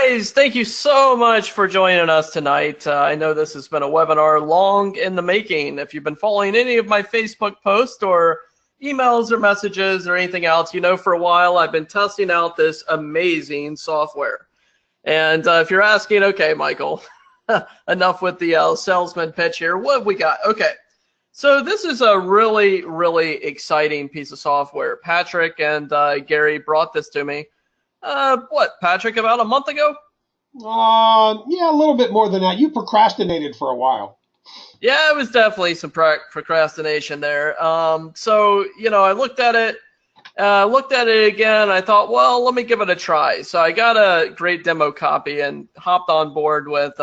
Guys, thank you so much for joining us tonight. I know this has been a webinar long in the making. If you've been following any of my Facebook posts or emails or messages or anything else, you know for a while I've been testing out this amazing software. And if you're asking, okay, Michael, enough with the salesman pitch here. What have we got? Okay, so this is a really, really exciting piece of software. Patrick and Gary brought this to me. What, Patrick, about a month ago? Yeah, a little bit more than that. You procrastinated for a while. Yeah, it was definitely some procrastination there. So, you know, I looked at it again. I thought, well, let me give it a try. So I got a great demo copy and hopped on board with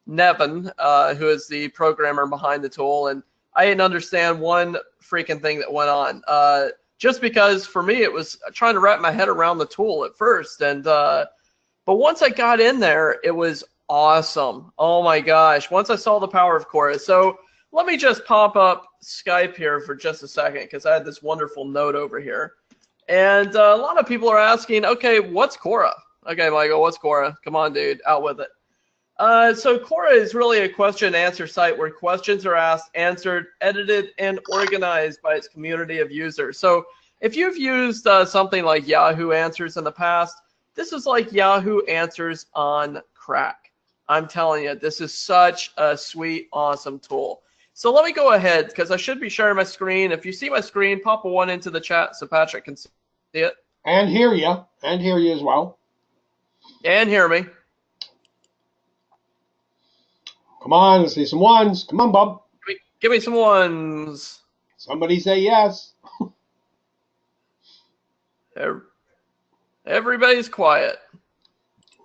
Nevin, who is the programmer behind the tool. And I didn't understand one freaking thing that went on. Just because for me it was trying to wrap my head around the tool at first, and but once I got in there, it was awesome. Oh my gosh! Once I saw the power of Quora. So let me just pop up Skype here for just a second because I had this wonderful note over here, and a lot of people are asking, okay, what's Quora? Okay, Michael, what's Quora? Come on, dude, out with it. So Quora is really a question and answer site where questions are asked, answered, edited, and organized by its community of users. So if you've used something like Yahoo Answers in the past, this is like Yahoo Answers on crack. I'm telling you, this is such a sweet, awesome tool. So let me go ahead, because I should be sharing my screen. If you see my screen, pop a 1 into the chat so Patrick can see it. And hear you as well. And hear me. Come on, let's see some ones. Come on, Bob. Give me some ones. Somebody say yes. Everybody's quiet.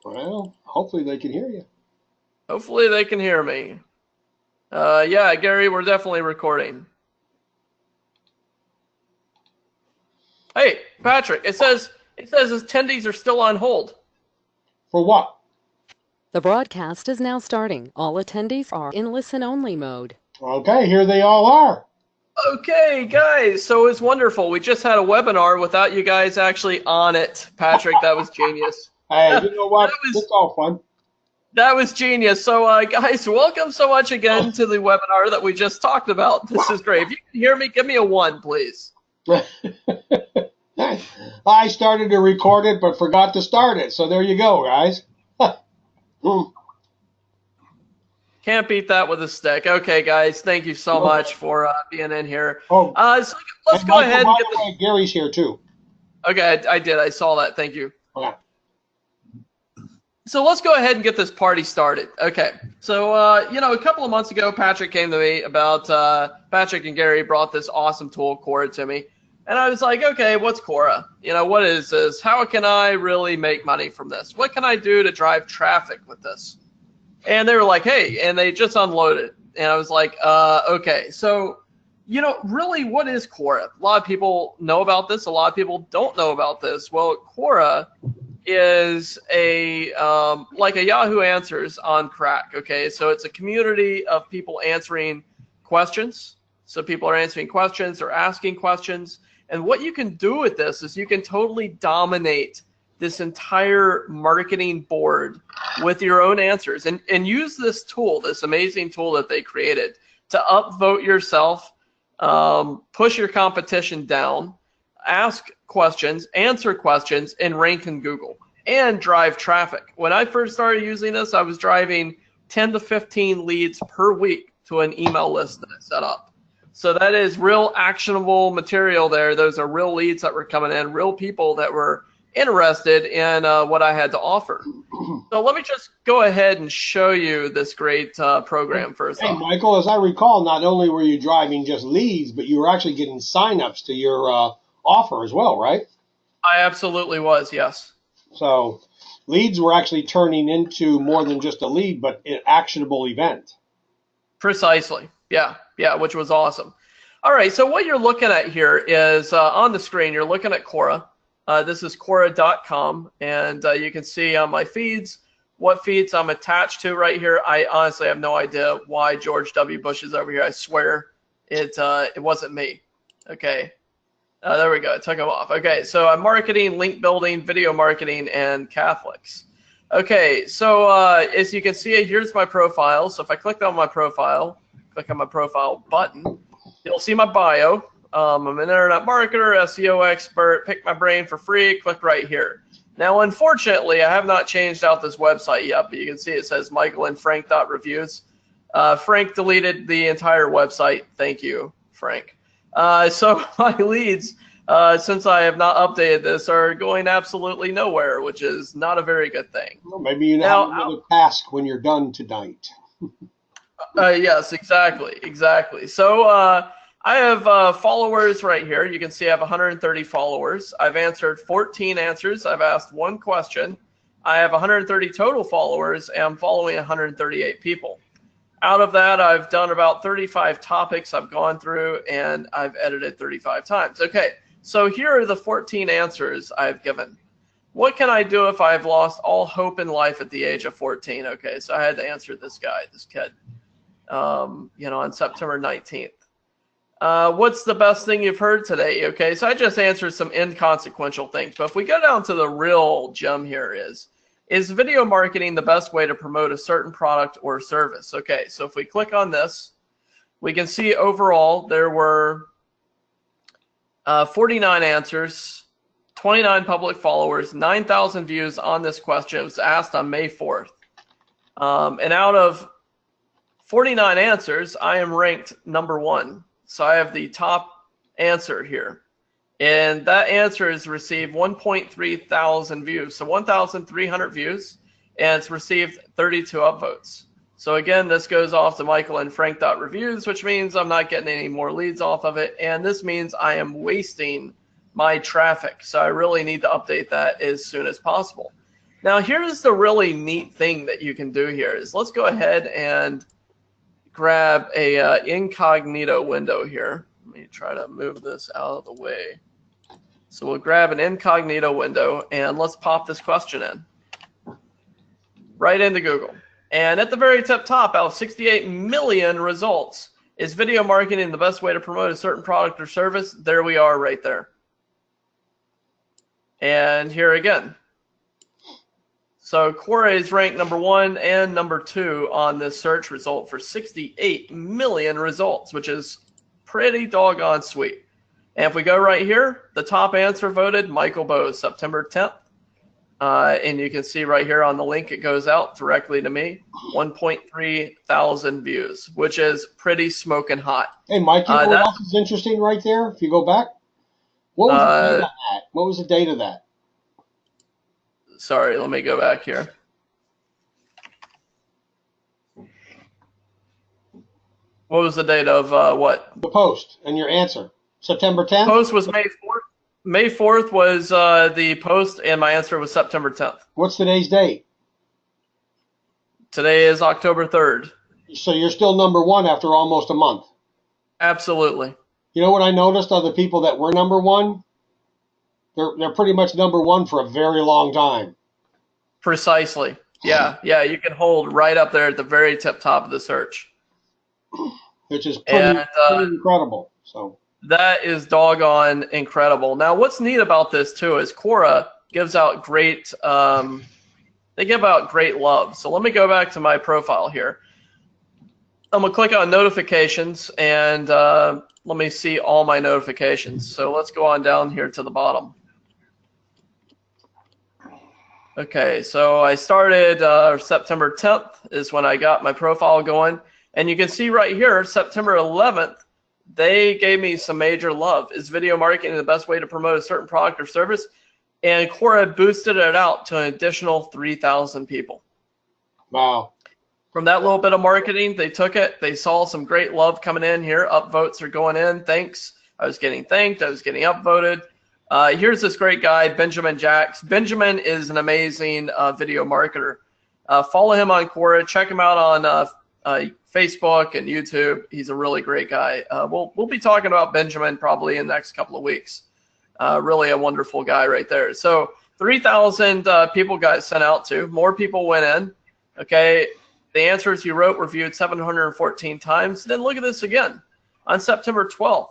Well, hopefully they can hear you. Hopefully they can hear me. Yeah, Gary, we're definitely recording. Hey, Patrick, it says attendees are still on hold. For what? The broadcast is now starting. All attendees are in listen-only mode. Okay, here they all are. Okay, guys, so it's wonderful. We just had a webinar without you guys actually on it. Patrick, that was genius. Hey, you know what? It's all fun. That was genius. So, guys, welcome so much again to the webinar that we just talked about. This is great. If you can hear me, give me a 1, please. I started to record it, but forgot to start it. So there you go, guys. Can't beat that with a stick. Okay, guys, thank you so much for being in here. Oh, so let's go ahead and get this. Gary's here too. Okay, I did. I saw that. Thank you. Okay. So let's go ahead and get this party started. Okay. So, you know, a couple of months ago, Patrick came to me about Patrick and Gary brought this awesome tool, Quora, to me. And I was like, okay, what's Quora? You know, what is this? How can I really make money from this? What can I do to drive traffic with this? And they were like, hey, and they just unloaded. And I was like, okay. So, you know, really, what is Quora? A lot of people know about this. A lot of people don't know about this. Well, Quora is like a Yahoo Answers on crack, okay? So it's a community of people answering questions. So people are answering questions or asking questions. And what you can do with this is you can totally dominate this entire marketing board with your own answers and use this tool, this amazing tool that they created to upvote yourself, push your competition down, ask questions, answer questions, and rank in Google and drive traffic. When I first started using this, I was driving 10 to 15 leads per week to an email list that I set up. So that is real actionable material there. Those are real leads that were coming in, real people that were interested in what I had to offer. So let me just go ahead and show you this great program first. Hey, Michael, as I recall, not only were you driving just leads, but you were actually getting signups to your offer as well, right? I absolutely was, yes. So leads were actually turning into more than just a lead, but an actionable event. Precisely. Yeah, which was awesome. All right, so what you're looking at here is on the screen, you're looking at Quora. This is Quora.com, and you can see on my feeds what feeds I'm attached to right here. I honestly have no idea why George W. Bush is over here. I swear it wasn't me. Okay, there we go. I took them off. Okay, so I'm marketing, link building, video marketing, and Catholics. Okay, so as you can see, here's my profile. So if I click on my profile, click on my profile button, you'll see my bio. I'm an internet marketer, SEO expert, pick my brain for free, click right here. Now, unfortunately, I have not changed out this website yet, but you can see it says michaelandfrank.reviews. Frank deleted the entire website. Thank you, Frank. So my leads, since I have not updated this, are going absolutely nowhere, which is not a very good thing. Well, maybe you have another task when you're done tonight. Yes, exactly. So I have followers right here. You can see I have 130 followers. I've answered 14 answers. I've asked one question. I have 130 total followers, and I'm following 138 people. Out of that, I've done about 35 topics I've gone through, and I've edited 35 times. Okay, so here are the 14 answers I've given. What can I do if I've lost all hope in life at the age of 14? Okay, so I had to answer this kid, on September 19th. What's the best thing you've heard today? Okay, so I just answered some inconsequential things. But if we go down to the real gem here is video marketing the best way to promote a certain product or service? Okay, so if we click on this, we can see overall there were 49 answers, 29 public followers, 9,000 views on this question. It was asked on May 4th. And out of 49 answers, I am ranked number 1. So I have the top answer here. And that answer has received 1.3 thousand views. So 1,300 views, and it's received 32 upvotes. So again, this goes off to michaelandfrank.reviews, which means I'm not getting any more leads off of it. And this means I am wasting my traffic. So I really need to update that as soon as possible. Now, here's the really neat thing that you can do here is let's go ahead and grab a incognito window here. Let me try to move this out of the way. So we'll grab an incognito window and let's pop this question in right into Google. And at the very top, out of 68 million results, is video marketing the best way to promote a certain product or service? There we are right there. And here again. So Quora is ranked number 1 and number 2 on this search result for 68 million results, which is pretty doggone sweet. And if we go right here, the top answer voted Michael Bose, September 10th. And you can see right here on the link, it goes out directly to me, 1.3 thousand views, which is pretty smoking hot. Hey, Mike, you know what else is interesting right there? If you go back, what was the date on that? What was the date of that? Sorry, let me go back here. What was the date of what? The post and your answer. September 10th? Post was May 4th. May 4th was the post, and my answer was September 10th. What's today's date? Today is October 3rd. So you're still number 1 after almost a month? Absolutely. You know what I noticed of the people that were number 1? They're pretty much number 1 for a very long time. Precisely. Yeah, you can hold right up there at the very top of the search. Which is pretty incredible. So that is doggone incredible. Now, what's neat about this too is Quora gives out great. They give out great love. So let me go back to my profile here. I'm gonna click on notifications and let me see all my notifications. So let's go on down here to the bottom. Okay, so I started September 10th is when I got my profile going. And you can see right here, September 11th, they gave me some major love. Is video marketing the best way to promote a certain product or service? And Quora boosted it out to an additional 3,000 people. Wow. From that little bit of marketing, they took it. They saw some great love coming in here. Upvotes are going in. Thanks. I was getting thanked. I was getting upvoted. Here's this great guy, Benjamin Jacks. Benjamin is an amazing video marketer. Follow him on Quora. Check him out on Facebook and YouTube. He's a really great guy. We'll be talking about Benjamin probably in the next couple of weeks. Really a wonderful guy right there. So 3,000 people got sent out to. More people went in. Okay. The answers you wrote were viewed 714 times. Then look at this again. On September 12th,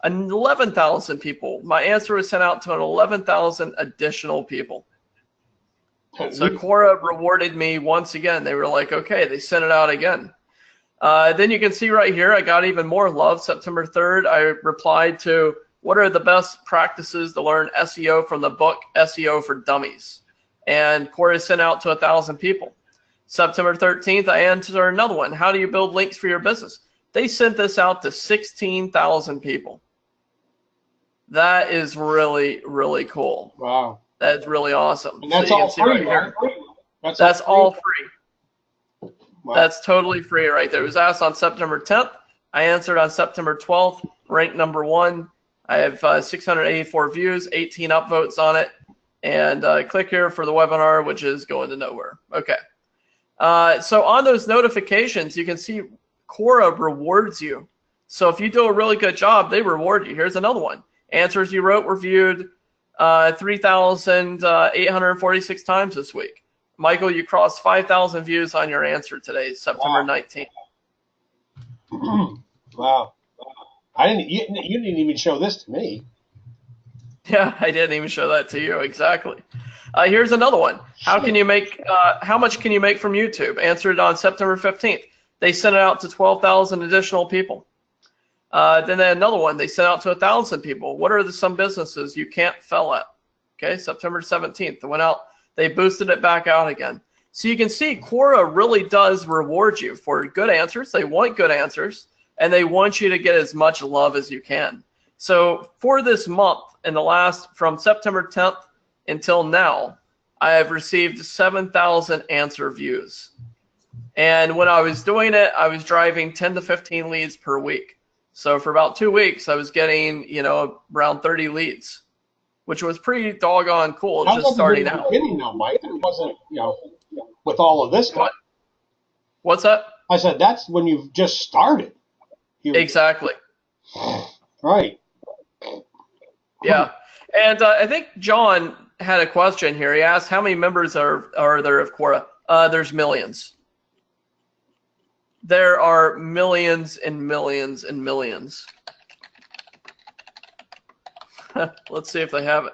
11,000 people. My answer was sent out to an 11,000 additional people. So Quora rewarded me once again. They were like, okay, they sent it out again. Then you can see right here, I got even more love. September 3rd, I replied to, what are the best practices to learn SEO from the book SEO for Dummies? And Quora sent out to 1,000 people. September 13th, I answered another one. How do you build links for your business? They sent this out to 16,000 people. That is really, really cool. Wow. That's really awesome. And that's so you all can see free, right right? here. That's all free. Wow. That's totally free right there. It was asked on September 10th. I answered on September 12th, ranked number 1. I have 684 views, 18 upvotes on it. And click here for the webinar, which is going to nowhere. Okay. So on those notifications, you can see Quora rewards you. So if you do a really good job, they reward you. Here's another one. Answers you wrote were viewed 3,846 times this week. Michael, you crossed 5,000 views on your answer today, September 19th. Wow. You didn't even show this to me. Yeah, I didn't even show that to you. Exactly. Here's another one. How much can you make from YouTube? Answered on September 15th. They sent it out to 12,000 additional people. Then they had another one. They sent out to 1,000 people. What are some businesses you can't fail at? Okay, September 17th. They went out. They boosted it back out again. So you can see Quora really does reward you for good answers. They want good answers, and they want you to get as much love as you can. So for this month, from September 10th until now, I have received 7,000 answer views. And when I was doing it, I was driving 10 to 15 leads per week. So for about 2 weeks, I was getting, around 30 leads, which was pretty doggone cool just starting out. Beginning though, Mike. It wasn't, with all of this stuff. What's that? I said that's when you've just started. Exactly. Right. Yeah. And I think John had a question here. He asked, how many members are there of Quora? There's millions. There are millions and millions and millions. Let's see if they have it.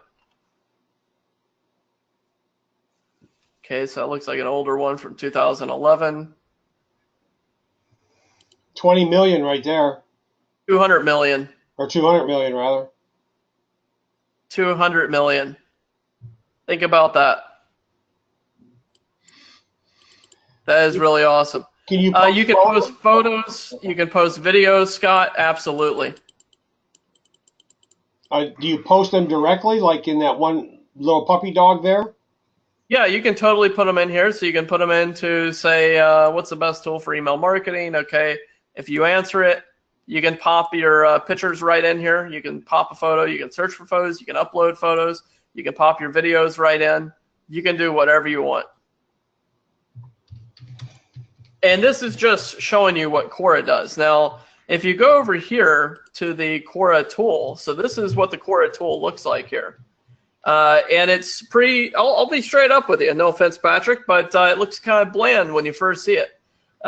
Okay, so it looks like an older one from 2011. 20 million right there. 200 million. Or 200 million, rather. 200 million. Think about that. That is really awesome. Can you can post photos. You can post videos, Scott. Absolutely. Do you post them directly, like in that one little puppy dog there? Yeah, you can totally put them in here. So you can put them into, say, what's the best tool for email marketing? Okay, if you answer it, you can pop your pictures right in here. You can pop a photo. You can search for photos. You can upload photos. You can pop your videos right in. You can do whatever you want. And this is just showing you what Quora does. Now, if you go over here to the Quora tool, so this is what the Quora tool looks like here. And it's pretty, I'll be straight up with you. No offense, Patrick, but it looks kind of bland when you first see it.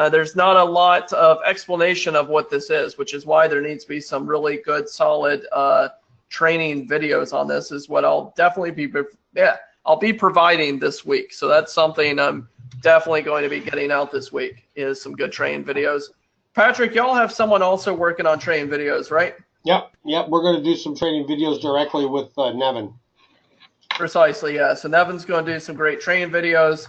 There's not a lot of explanation of what this is, which is why there needs to be some really good, solid training videos on this is what I'll definitely be, I'll be providing this week. So that's something I'm definitely going to be getting out this week is some good training videos. Patrick, y'all have someone also working on training videos, right? Yep. We're going to do some training videos directly with Nevin. Precisely, yeah. So Nevin's going to do some great training videos,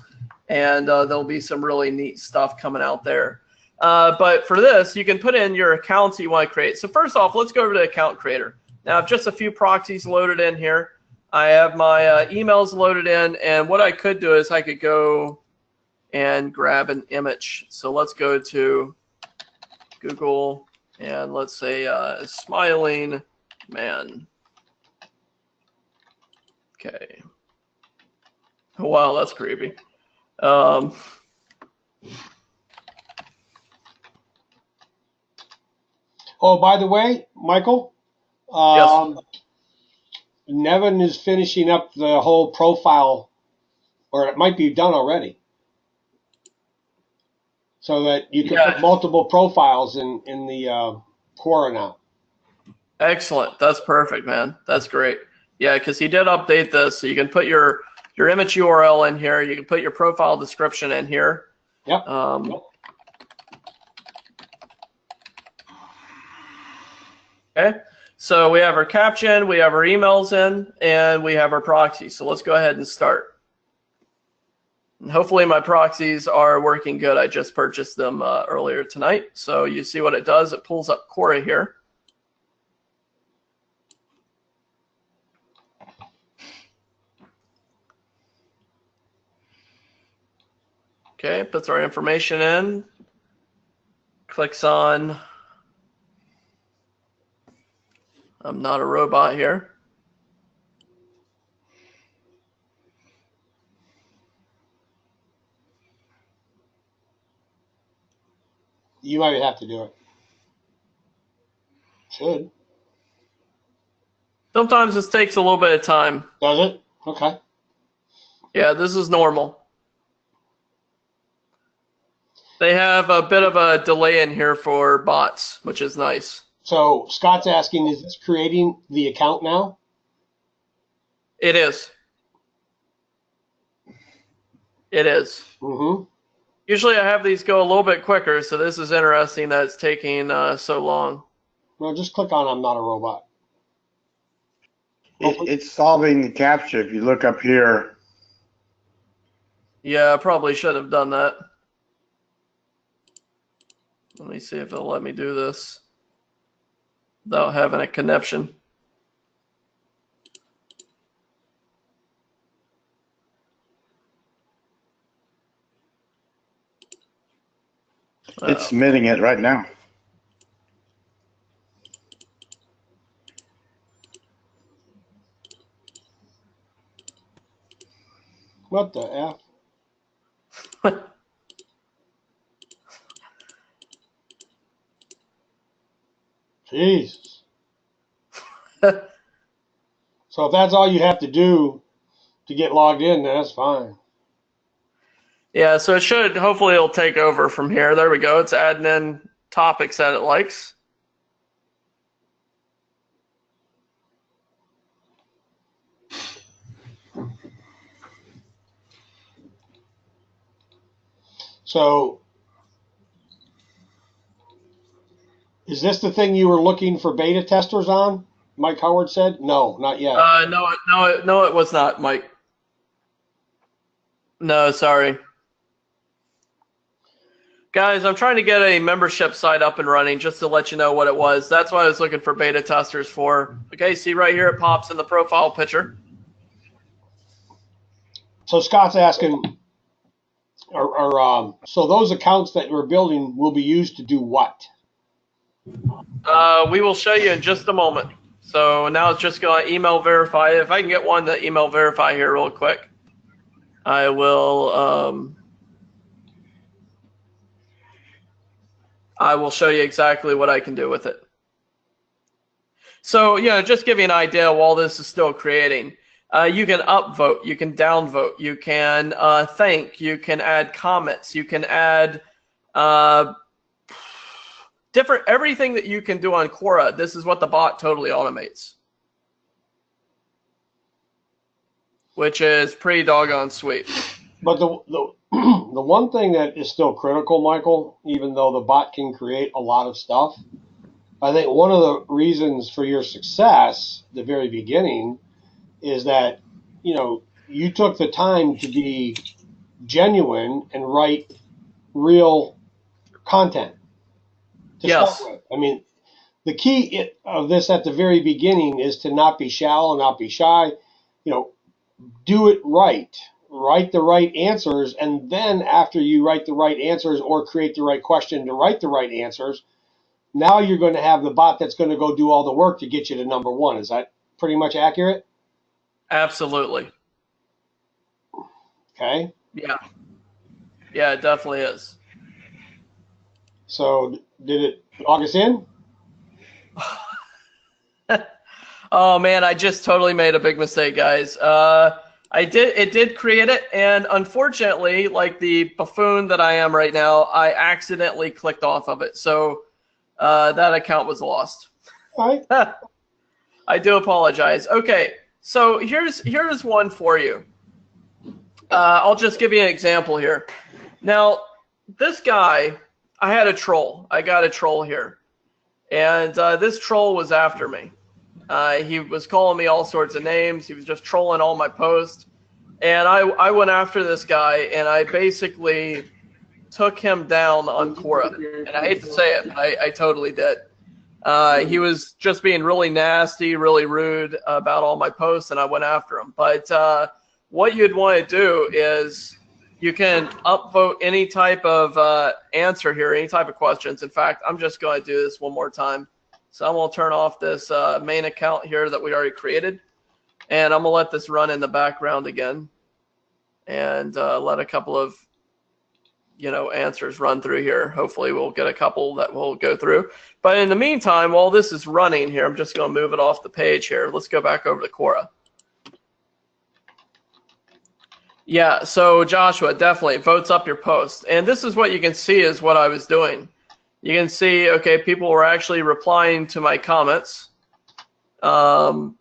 and there'll be some really neat stuff coming out there. But for this, you can put in your accounts you want to create. So first off, let's go over to Account Creator. Now, I've just a few proxies loaded in here. I have my emails loaded in, and what I could do is I could go and grab an image. So let's go to Google, and let's say smiling man. Okay. Wow, that's creepy. Oh, by the way, Michael, Yes. Nevin is finishing up the whole profile, or it might be done already, so that you can put multiple profiles in the Quora now. Excellent. That's perfect, man. That's great. Yeah, because he did update this, so you can put your your image URL in here. You can put your profile description in here. Yep. Okay. So we have our caption, we have our emails in, and we have our proxies. So let's go ahead and start. And hopefully my proxies are working good. I just purchased them earlier tonight. So you see what it does. It pulls up Quora here. Okay, puts our information in, clicks on I'm not a robot here. You might have to do it. Should. Sometimes this takes a little bit of time. Does it? Okay. Yeah, this is normal. They have a bit of a delay in here for bots, which is nice. So Scott's asking, is this creating the account now? It is. It is. Mm-hmm. Usually I have these go a little bit quicker, so this is interesting that it's taking so long. Well, just click on I'm not a robot. It's solving the captcha. If you look up here, Yeah, I probably should have done that. Let me see if it'll let me do this without having a connection. it's submitting it right now. What the F? Jesus. So if that's all you have to do to get logged in, then that's fine. Yeah, so it should, hopefully it'll take over from here. There we go. It's adding in topics that it likes. So is this the thing you were looking for beta testers on? Mike Howard said, no, not yet. No, it was not, Mike. No, sorry. Guys, I'm trying to get a membership site up and running just to let you know what it was. That's what I was looking for beta testers for. Okay, see right here, it pops in the profile picture. So Scott's asking, so those accounts that we're building will be used to do what? We will show you in just a moment. So now it's just going to email verify. If I can get one to email verify here real quick, I will show you exactly what I can do with it. So, just give you an idea while this is still creating. You can upvote, you can downvote, you can thank, you can add comments, you can add everything that you can do on Quora. This is what the bot totally automates, which is pretty doggone sweet. But the one thing that is still critical, Michael, even though the bot can create a lot of stuff, I think one of the reasons for your success at the very beginning is that, you took the time to be genuine and write real content to Yes. start with. I mean, the key of this at the very beginning is to not be shallow, not be shy, do it right. Write the right answers, and then after you write the right answers or create the right question to write the right answers, now you're going to have the bot that's going to go do all the work to get you to number one. Is that pretty much accurate? Absolutely. Okay. Yeah. Yeah, it definitely is. So did it log us in? Oh man, I just totally made a big mistake, guys. It did create it, and unfortunately, like the buffoon that I am right now, I accidentally clicked off of it. So that account was lost. All right. I do apologize. Okay, so here's one for you. I'll just give you an example here. Now, this guy, I had a troll. I got a troll here. And this troll was after me. He was calling me all sorts of names. He was just trolling all my posts. And I went after this guy, and I basically took him down on Quora. And I hate to say it, but I totally did. He was just being really nasty, really rude about all my posts, and I went after him. But what you'd want to do is you can upvote any type of answer here, any type of questions. In fact, I'm just going to do this one more time. So I'm going to turn off this main account here that we already created. And I'm going to let this run in the background again. And let a couple of answers run through here. Hopefully we'll get a couple that we'll go through. But in the meantime, while this is running here, I'm just going to move it off the page here. Let's go back over to Quora. Yeah, so Joshua, definitely votes up your post. And this is what you can see is what I was doing. You can see, okay, people were actually replying to my comments. Then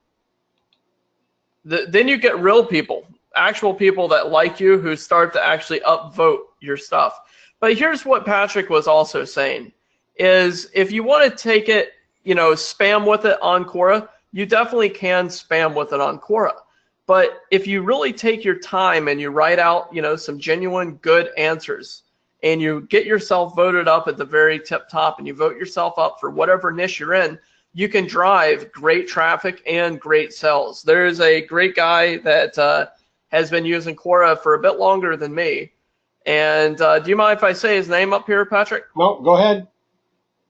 you get real people, actual people that like you who start to actually upvote your stuff. But here's what Patrick was also saying, is if you want to take it, spam with it on Quora, you definitely can spam with it on Quora. But if you really take your time and you write out, some genuine good answers, and you get yourself voted up at the very tip top and you vote yourself up for whatever niche you're in, you can drive great traffic and great sales. There's a great guy that has been using Quora for a bit longer than me. And do you mind if I say his name up here, Patrick? No, go ahead.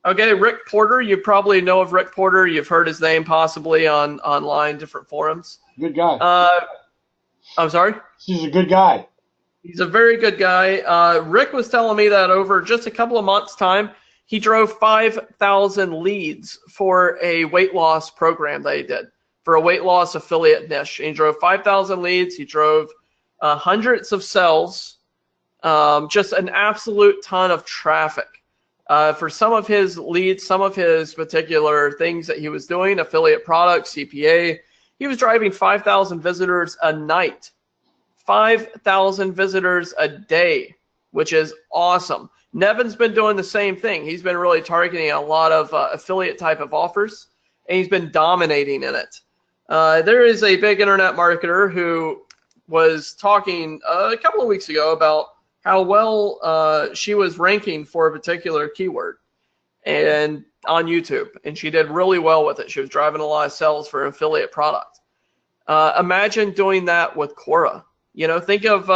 Okay, Rick Porter. You probably know of Rick Porter. You've heard his name possibly online, different forums. Good guy. I'm sorry? He's a good guy. He's a very good guy. Rick was telling me that over just a couple of months' time, he drove 5,000 leads for a weight loss program that he did, for a weight loss affiliate niche. And he drove 5,000 leads. He drove hundreds of sales, just an absolute ton of traffic. For some of his leads, some of his particular things that he was doing, affiliate products, CPA, he was driving 5,000 visitors a night. 5,000 visitors a day, which is awesome. Nevin's been doing the same thing. He's been really targeting a lot of affiliate type of offers, and he's been dominating in it. There is a big internet marketer who was talking a couple of weeks ago about how well she was ranking for a particular keyword and on YouTube, and she did really well with it. She was driving a lot of sales for an affiliate product. Imagine doing that with Quora. Think of,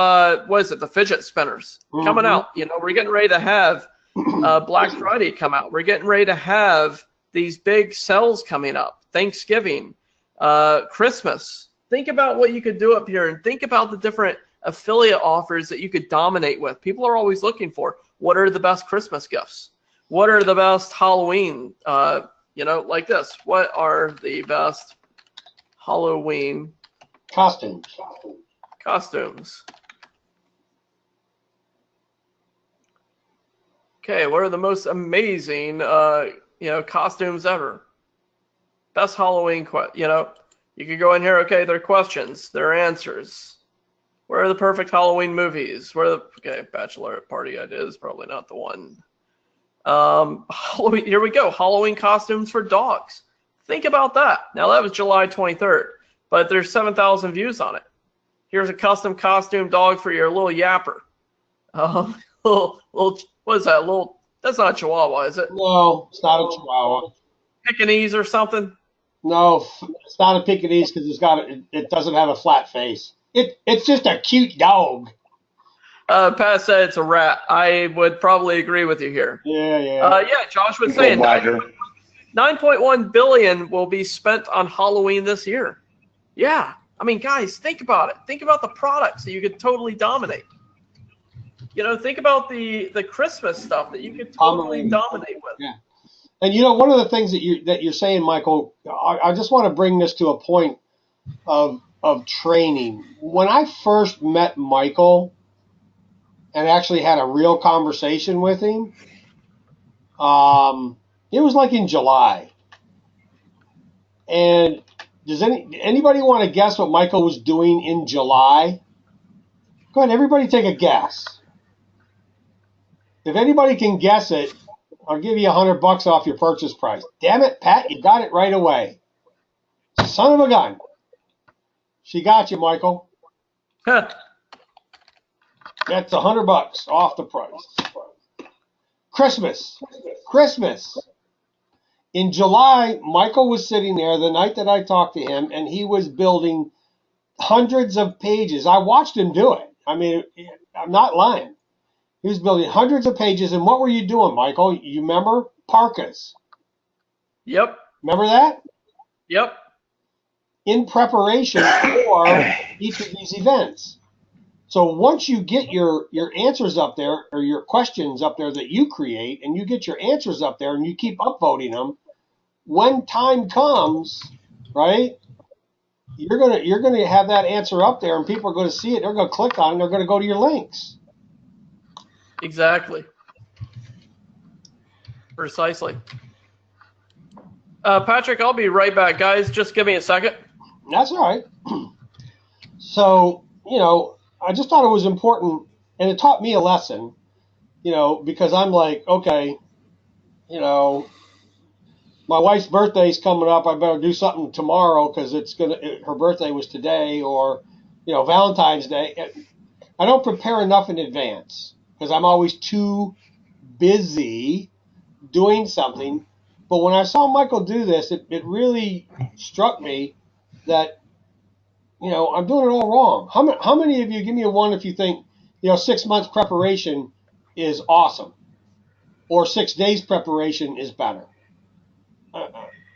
what is it, the fidget spinners coming out. We're getting ready to have Black Friday come out. We're getting ready to have these big sales coming up, Thanksgiving, Christmas. Think about what you could do up here, and think about the different affiliate offers that you could dominate with. People are always looking for, what are the best Christmas gifts? What are the best Halloween, like this. What are the best Halloween Costumes. Okay, what are the most amazing, costumes ever? Best Halloween, you could go in here. Okay, their questions, their answers. Where are the perfect Halloween movies? Okay, bachelorette party idea is probably not the one. Halloween, here we go. Halloween costumes for dogs. Think about that. Now that was July 23rd, but there's 7,000 views on it. Here's a custom costume dog for your little yapper. What is that? That's not a Chihuahua, is it? No, it's not a Chihuahua. Pekingese or something? No, it's not a Pekingese because it doesn't have a flat face. It's just a cute dog. Pat said it's a rat. I would probably agree with you here. Yeah. Josh was saying 9.1 billion will be spent on Halloween this year. Yeah. I mean, guys, think about it. Think about the products that you could totally dominate. Think about the Christmas stuff that you could totally dominate with. Yeah. And one of the things that you're saying, Michael, I just want to bring this to a point of training. When I first met Michael and actually had a real conversation with him, it was like in July. And does anybody want to guess what Michael was doing in July? Go ahead, everybody take a guess. If anybody can guess it, I'll give you $100 off your purchase price. Damn it, Pat, you got it right away. Son of a gun. She got you, Michael. Huh. That's $100 off the price. Christmas. Christmas. In July, Michael was sitting there the night that I talked to him, and he was building hundreds of pages. I watched him do it. I mean, I'm not lying. He was building hundreds of pages, and what were you doing, Michael? You remember? Parkas. Yep. Remember that? Yep. In preparation for each of these events. So once you get your answers up there, or your questions up there that you create, and you get your answers up there, and you keep upvoting them, when time comes, right, you're gonna have that answer up there, and people are going to see it. They're going to click on it. They're going to go to your links. Exactly. Precisely. Patrick, I'll be right back, guys. Just give me a second. That's all right. So, I just thought it was important, and it taught me a lesson, because I'm like, okay, my wife's birthday's coming up. I better do something tomorrow because her birthday was today, or, Valentine's Day. I don't prepare enough in advance because I'm always too busy doing something. But when I saw Michael do this, it really struck me that, I'm doing it all wrong. How many of you, give me a one if you think, 6 months preparation is awesome, or 6 days preparation is better?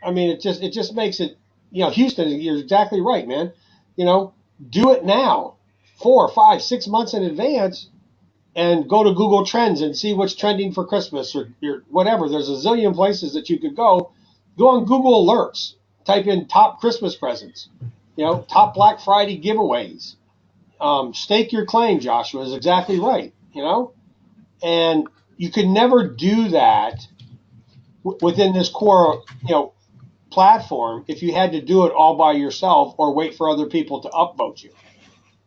I mean, it just makes it, Houston, you're exactly right, man. Do it now, 4, 5, 6 months in advance, and go to Google Trends and see what's trending for Christmas or whatever. There's a zillion places that you could go. Go on Google Alerts, type in top Christmas presents, top Black Friday giveaways. Stake your claim, Joshua, is exactly right, and you could never do that within this Quora, platform if you had to do it all by yourself or wait for other people to upvote you.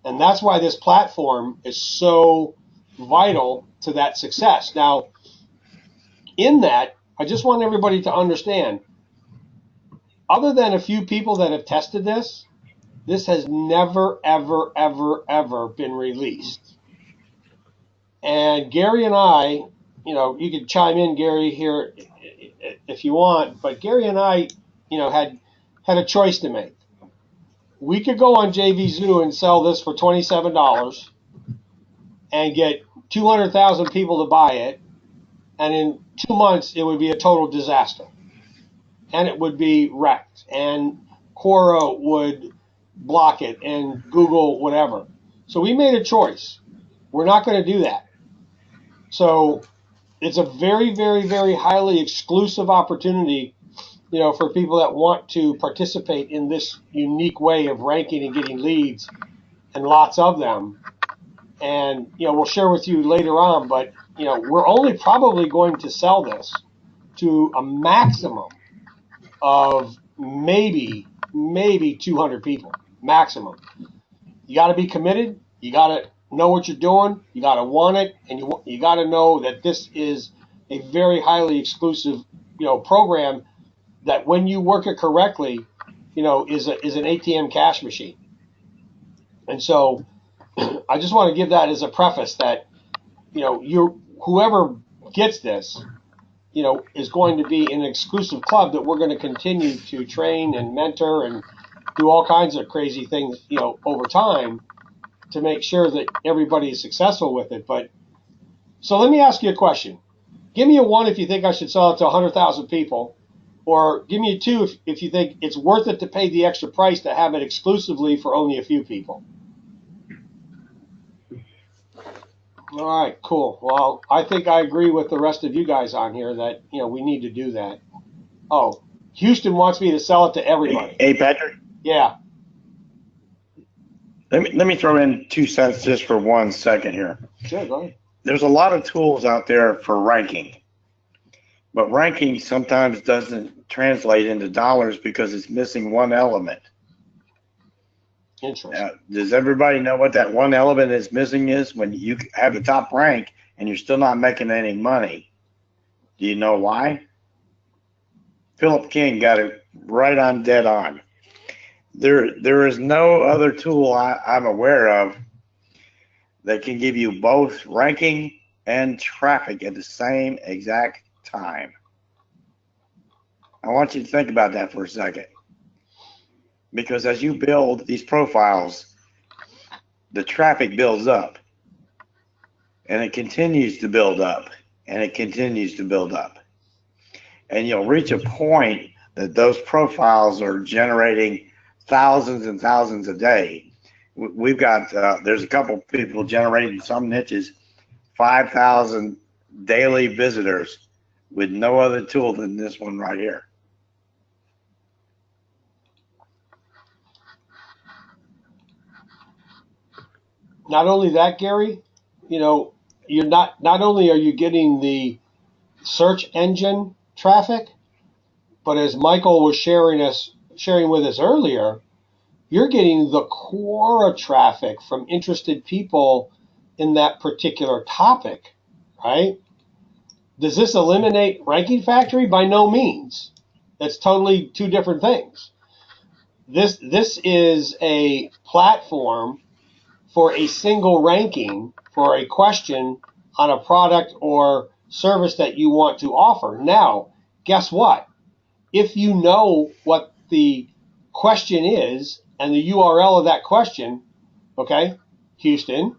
And that's why this platform is so vital to that success. Now, in that, I just want everybody to understand, other than a few people that have tested this has never, ever, ever, ever been released. And Gary and I, you could chime in, Gary, here if you want, but Gary and I, had a choice to make. We could go on JVZoo and sell this for $27 and get 200,000 people to buy it, and in 2 months it would be a total disaster, and it would be wrecked, and Quora would block it, and Google whatever. So we made a choice. We're not going to do that. So it's a very, very, very highly exclusive opportunity, for people that want to participate in this unique way of ranking and getting leads, and lots of them. And, we'll share with you later on, but, we're only probably going to sell this to a maximum of maybe 200 people, maximum. You got to be committed. You got to know what you're doing. You got to want it, and you got to know that this is a very highly exclusive, program that when you work it correctly, is an ATM cash machine. And so I just want to give that as a preface that, whoever gets this, is going to be an exclusive club that we're going to continue to train and mentor and do all kinds of crazy things, over time to make sure that everybody is successful with it. But so let me ask you a question. Give me a one if you think I should sell it to 100,000 people, or give me a two if you think it's worth it to pay the extra price to have it exclusively for only a few people. All right, cool. Well, I think I agree with the rest of you guys on here that, we need to do that. Oh, Houston wants me to sell it to everybody. Hey, Patrick. Yeah. Let me throw in 2 cents just for 1 second here. Sure, go ahead. There's a lot of tools out there for ranking, but ranking sometimes doesn't translate into dollars because it's missing one element. Interesting. Does everybody know what that one element that's missing is when you have the top rank and you're still not making any money? Do you know why? Philip King got it right on, dead on. There is no other tool I'm aware of that can give you both ranking and traffic at the same exact time. I want you to think about that for a second. Because as you build these profiles, the traffic builds up. And it continues to build up. And it continues to build up. And you'll reach a point that those profiles are generating thousands and thousands a day. We've got, there's a couple people generating some niches, 5,000 daily visitors with no other tool than this one right here. Not only that, Gary, you're not only are you getting the search engine traffic, but as Michael was sharing with us earlier, you're getting the Quora traffic from interested people in that particular topic, right? Does this eliminate Ranking Factory? By no means. That's totally two different things. This is a platform for a single ranking for a question on a product or service that you want to offer. Now, guess what? If you know what the question is and the URL of that question, okay, Houston,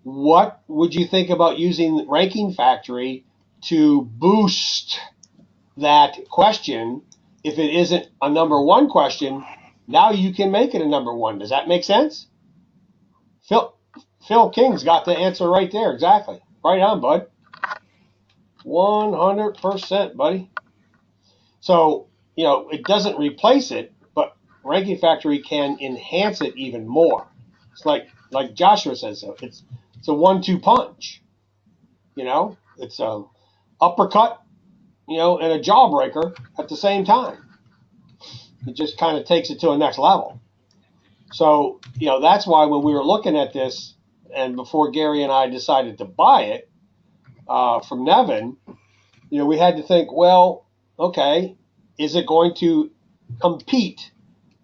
what would you think about using Ranking Factory to boost that question? If it isn't a number one question, now you can make it a number one. Does that make sense? Phil King's got the answer right there. Exactly. Right on, bud. 100%, buddy. So, it doesn't replace it, but Ranking Factory can enhance it even more. It's like Joshua says, so it's a 1-2 punch. It's a uppercut, and a jawbreaker at the same time. It just kind of takes it to a next level. So, that's why when we were looking at this, and before Gary and I decided to buy it from Nevin, we had to think, well, okay, is it going to compete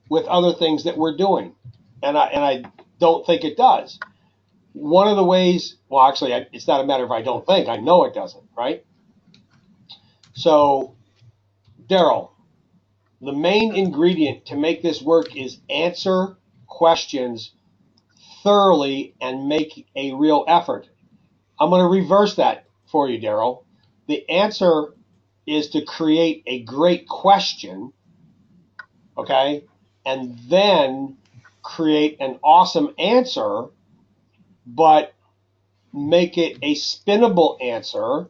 with other things that we're doing? And I don't think it does. One of the ways, well, actually, it's not a matter of I don't think. I know it doesn't, right? So, Daryl, the main ingredient to make this work is answer questions thoroughly and make a real effort. I'm going to reverse that for you, Daryl. The answer is to create a great question, okay, and then create an awesome answer, but make it a spinnable answer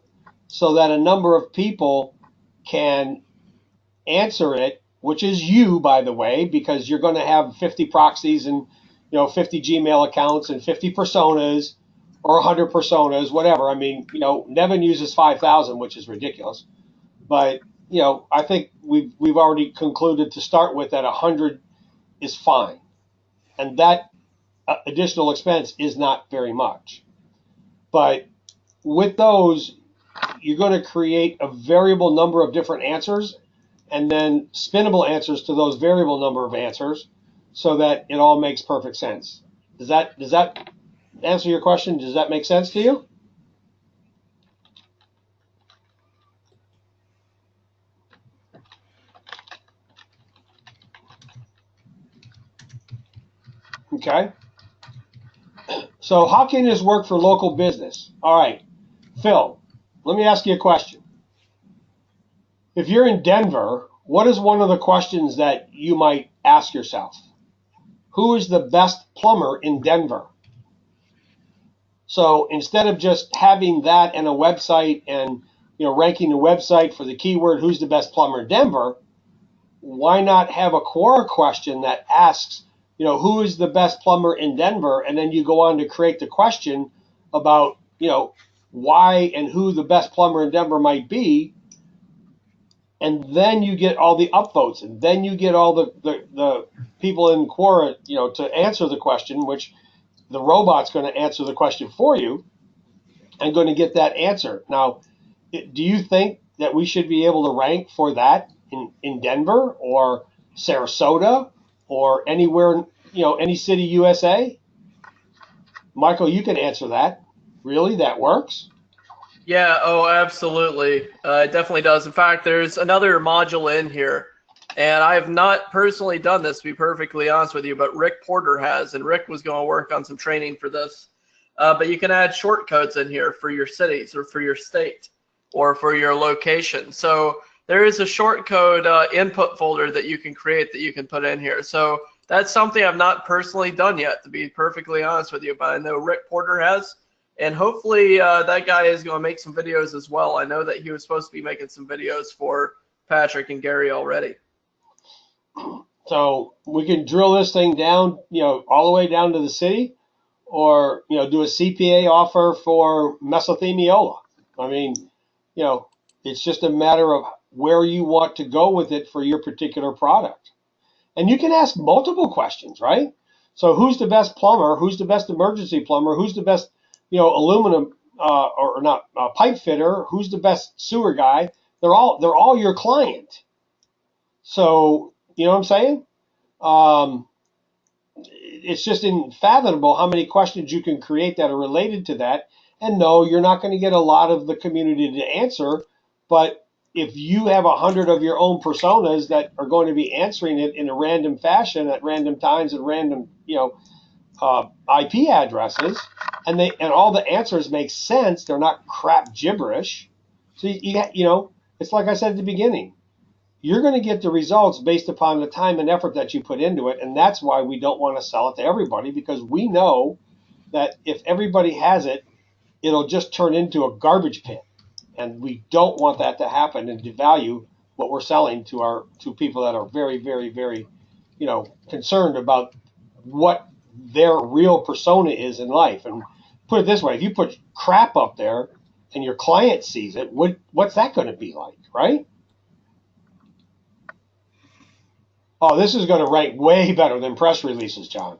so that a number of people can answer it, which is you, by the way, because you're going to have 50 proxies and 50 Gmail accounts and 50 personas or 100 personas, whatever. I mean, Nevin uses 5,000, which is ridiculous. But, I think we've already concluded to start with that 100 is fine. And that additional expense is not very much. But with those, you're going to create a variable number of different answers and then spinnable answers to those variable number of answers so that it all makes perfect sense. Does that answer your question? Does that make sense to you? Okay. So how can this work for local business? All right, Phil, let me ask you a question. If you're in Denver, what is one of the questions that you might ask yourself? Who is the best plumber in Denver? So instead of just having that and a website and ranking the website for the keyword who's the best plumber in Denver, why not have a Quora question that asks, who is the best plumber in Denver? And then you go on to create the question about, why and who the best plumber in Denver might be. And then you get all the upvotes, and then you get all the people in Quora, to answer the question, which the robot's going to answer the question for you and going to get that answer. Now, do you think that we should be able to rank for that in Denver or Sarasota or anywhere, any city USA? Michael, you can answer that. Really? That works? Yeah, oh, absolutely. It definitely does. In fact, there's another module in here, and I have not personally done this, to be perfectly honest with you, but Rick Porter has, and Rick was going to work on some training for this. But you can add short codes in here for your cities or for your state or for your location. So there is a short code input folder that you can create that you can put in here. So that's something I've not personally done yet, to be perfectly honest with you, but I know Rick Porter has. And hopefully that guy is going to make some videos as well. I know that he was supposed to be making some videos for Patrick and Gary already. So we can drill this thing down, all the way down to the city, or, do a CPA offer for mesothelioma. I mean, it's just a matter of where you want to go with it for your particular product. And you can ask multiple questions, right? So who's the best plumber? Who's the best emergency plumber? Who's the best aluminum or not pipe fitter? Who's the best sewer guy? They're all your client. So you know what I'm saying? It's just unfathomable how many questions you can create that are related to that. And no, you're not going to get a lot of the community to answer. But if you have 100 of your own personas that are going to be answering it in a random fashion at random times and random, IP addresses, and all the answers make sense. They're not crap gibberish. So it's like I said at the beginning. You're going to get the results based upon the time and effort that you put into it, and that's why we don't want to sell it to everybody, because we know that if everybody has it, it'll just turn into a garbage pit, and we don't want that to happen and devalue what we're selling to people that are very, very, very, concerned about what their real persona is in life. And put it this way, if you put crap up there and your client sees it, what's that going to be like, right? Oh, this is going to rank way better than press releases, John.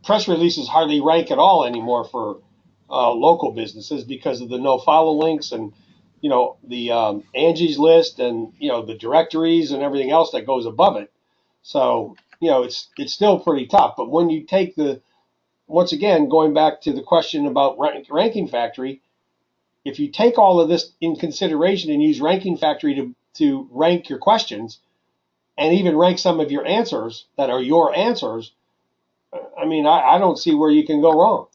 Press releases hardly rank at all anymore for local businesses because of the no-follow links and, the Angie's List and, the directories and everything else that goes above it. So, it's still pretty tough. But when you take once again, going back to the question about Ranking Factory, if you take all of this in consideration and use Ranking Factory to rank your questions, and even rank some of your answers that are your answers, I mean, I don't see where you can go wrong.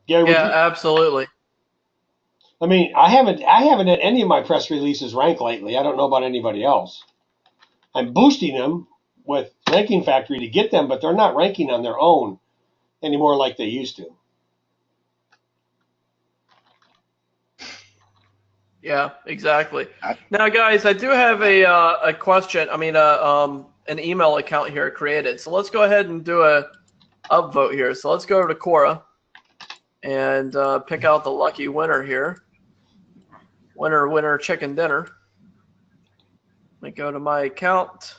Gary, Yeah, absolutely. I mean, I haven't had any of my press releases rank lately. I don't know about anybody else. I'm boosting them with Ranking Factory to get them, but they're not ranking on their own anymore like they used to. Yeah, exactly. Now, guys, I do have a question. I mean, an email account here created. So let's go ahead and do a upvote here. So let's go over to Quora and pick out the lucky winner here. Winner, winner, chicken dinner. Let me go to my account.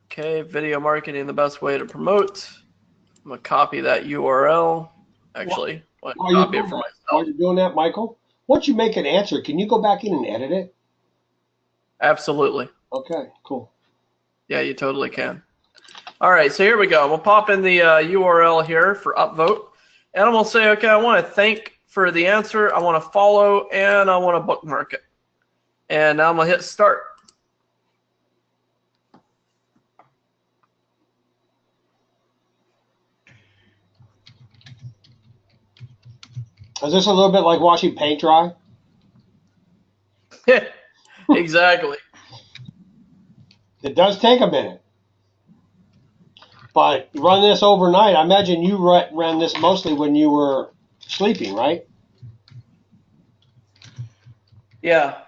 Okay, video marketing, the best way to promote. I'm going to copy that URL. Actually, copy it for myself. While you're doing that, Michael, once you make an answer, can you go back in and edit it? Absolutely. Okay, cool. Yeah, you totally can. All right, so here we go. We'll pop in the URL here for upvote. And I'm going to say, okay, I want to thank for the answer. I want to follow, and I want to bookmark it. And now I'm going to hit start. Is this a little bit like watching paint dry? Exactly. It does take a minute. But run this overnight. I imagine you ran this mostly when you were sleeping, right? Yeah.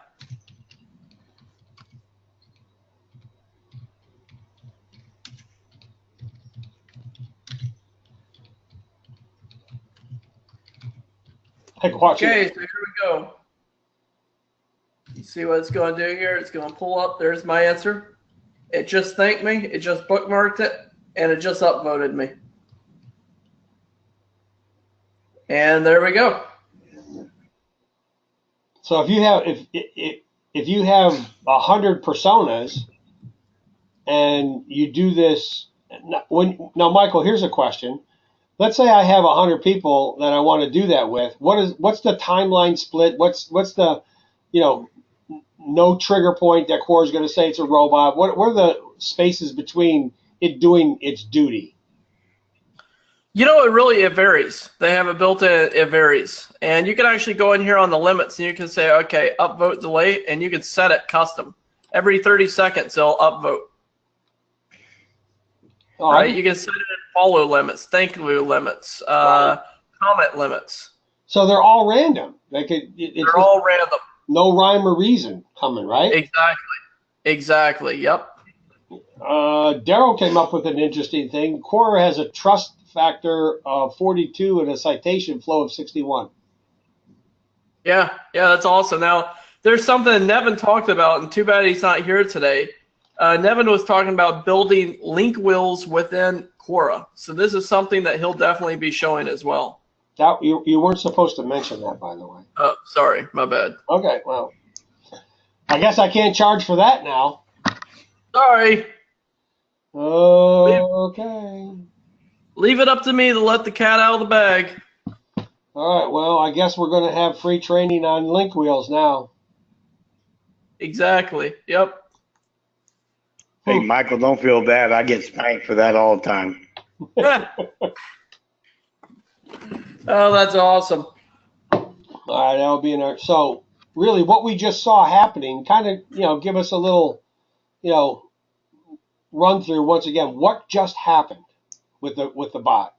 like watching. Okay, so here we go. See what it's going to do here? It's going to pull up. There's my answer. It just thanked me. It just bookmarked it, and it just upvoted me. And there we go. So if you have 100 personas, and you do this now, Michael, here's a question. Let's say I have 100 people that I want to do that with. What's the timeline split? What's the no trigger point that Quora is going to say it's a robot? What are the spaces between it doing its duty? It varies. They have it built in, it varies. And you can actually go in here on the limits and you can say, okay, upvote delay, and you can set it custom. Every 30 seconds, it'll upvote. Right? You can set it in follow limits, thank you limits, comment limits. So they're all random. They're all random. No rhyme or reason coming, right? Exactly. Yep. Daryl came up with an interesting thing. Quora has a trust factor of 42 and a citation flow of 61. Yeah, that's awesome. Now, there's something Nevin talked about, and too bad he's not here today. Nevin was talking about building link wheels within Quora. So this is something that he'll definitely be showing as well. That you weren't supposed to mention that, by the way. Oh, sorry, my bad. Okay, well, I guess I can't charge for that now. Sorry. Okay. Leave it up to me to let the cat out of the bag. All right, well, I guess we're going to have free training on link wheels now. Exactly, yep. Hey, Michael, don't feel bad. I get spanked for that all the time. Oh, that's awesome. All right, that'll be in our. So, really, what we just saw happening, kind of, give us a little, run through once again. What just happened with the bot?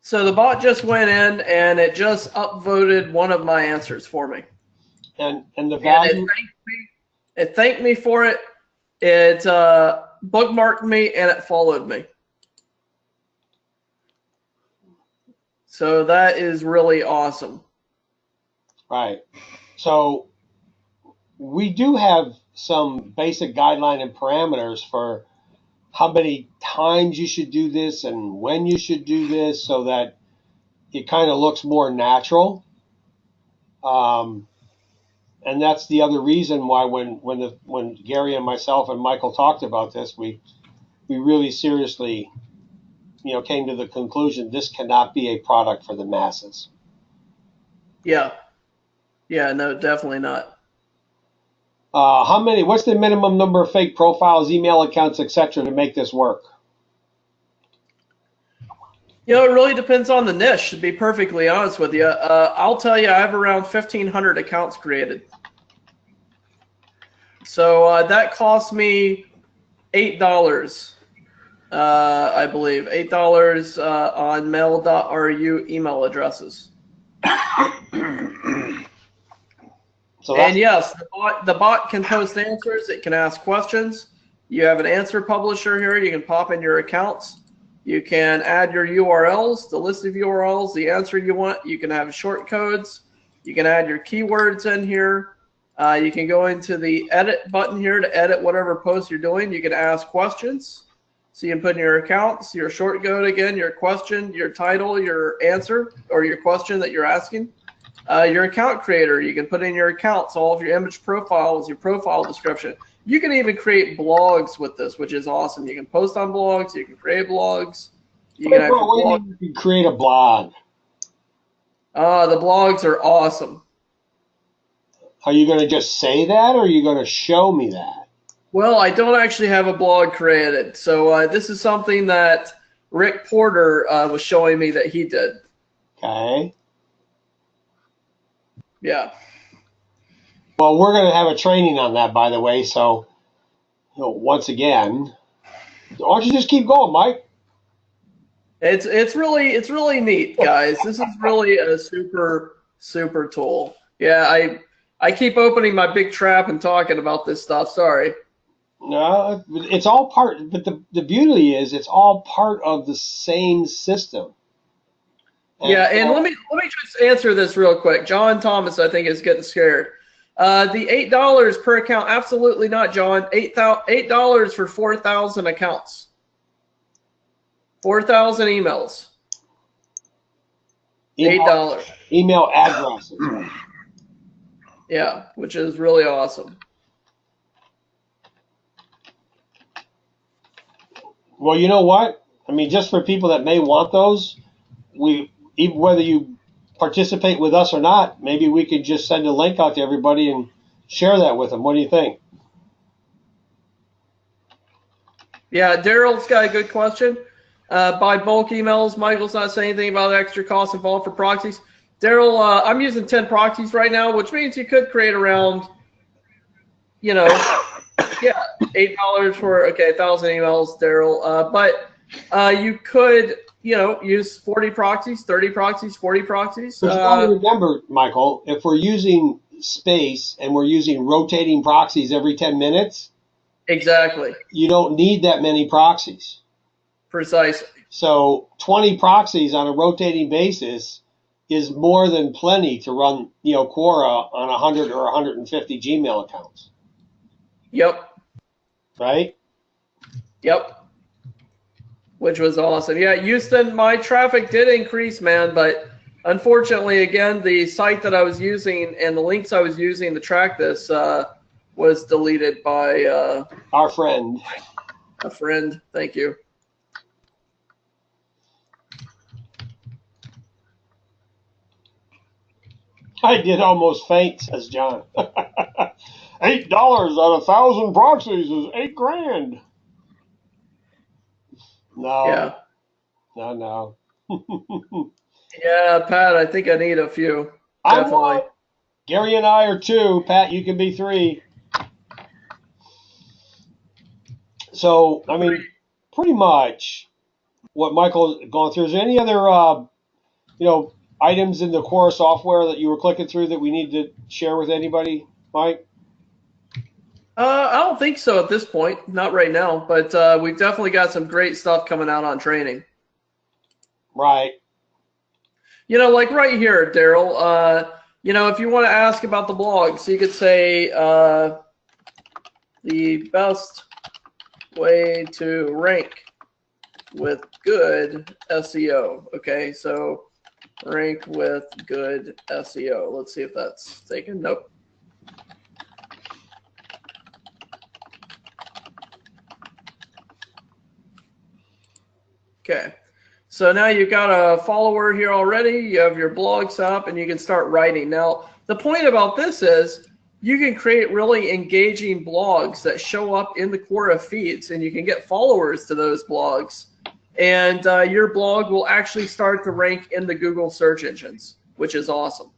So the bot just went in and it just upvoted one of my answers for me. And the value. And it thanked me for it. It bookmarked me and it followed me. So that is really awesome. Right. So we do have some basic guideline and parameters for how many times you should do this and when you should do this so that it kind of looks more natural. And that's the other reason why when Gary and myself and Michael talked about this, we really seriously came to the conclusion this cannot be a product for the masses. Yeah, no, definitely not. What's the minimum number of fake profiles, email accounts, etc. to make this work? It really depends on the niche, to be perfectly honest with you. I'll tell you, I have around 1,500 accounts created. So that cost me $8, I believe. $8 on mail.ru email addresses. And yes, the bot can post answers. It can ask questions. You have an answer publisher here. You can pop in your accounts. You can add your URLs, the list of URLs, the answer you want. You can have short codes. You can add your keywords in here. You can go into the edit button here to edit whatever post you're doing. You can ask questions. So you can put in your accounts, your short code again, your question, your title, your answer, or your question that you're asking. Your account creator, you can put in your accounts, all of your image profiles, your profile description. You can even create blogs with this, which is awesome. You can post on blogs. You can create blogs. You can create a blog. The blogs are awesome. Are you going to just say that, or are you going to show me that? Well, I don't actually have a blog created. So this is something that Rick Porter was showing me that he did. Okay. Yeah. Well, we're going to have a training on that, by the way. So, once again, why don't you just keep going, Mike? It's really neat, guys. This is really a super tool. Yeah, I keep opening my big trap and talking about this stuff. Sorry. No, it's all part. But the beauty is, it's all part of the same system. Yeah, and let me just answer this real quick. John Thomas, I think, is getting scared. The $8 per account, absolutely not, John. $8 for 4,000 accounts, 4,000 emails. $8. Email addresses. Yeah, which is really awesome. Well, you know what? I mean, just for people that may want those, even whether you participate with us or not, maybe we could just send a link out to everybody and share that with them. What do you think? Yeah, Daryl's got a good question. By bulk emails, Michael's not saying anything about extra costs involved for proxies. Daryl, I'm using 10 proxies right now, which means you could create around, yeah, $8 for, 1,000 emails, Daryl. But you could, use 40 proxies, 30 proxies, 40 proxies. But you got to remember, Michael, if we're using space and we're using rotating proxies every 10 minutes, exactly, you don't need that many proxies. Precisely. So 20 proxies on a rotating basis is more than plenty to run, Quora on 100 or 150 Gmail accounts. Yep. Right? Yep. Which was awesome. Yeah, Houston, my traffic did increase, man, but unfortunately, again, the site that I was using and the links I was using to track this was deleted by our friend. A friend. Thank you. I did almost faint, says John. $8 on 1,000 proxies is $8,000. No. Yeah. No. Yeah, Pat, I think I need a few. Definitely. Gary and I are 2. Pat, you can be 3. So, I mean, pretty much what Michael's gone through. Is there any other, items in the Quora software that you were clicking through that we need to share with anybody, Mike? I don't think so at this point. Not right now, but we've definitely got some great stuff coming out on training. Right. Like right here, Daryl, if you want to ask about the blogs, you could say the best way to rank with good SEO. Okay, so rank with good SEO. Let's see if that's taken. Nope. Okay, so now you've got a follower here already. You have your blog set up, and you can start writing. Now, the point about this is you can create really engaging blogs that show up in the Quora feeds, and you can get followers to those blogs. And your blog will actually start to rank in the Google search engines, which is awesome.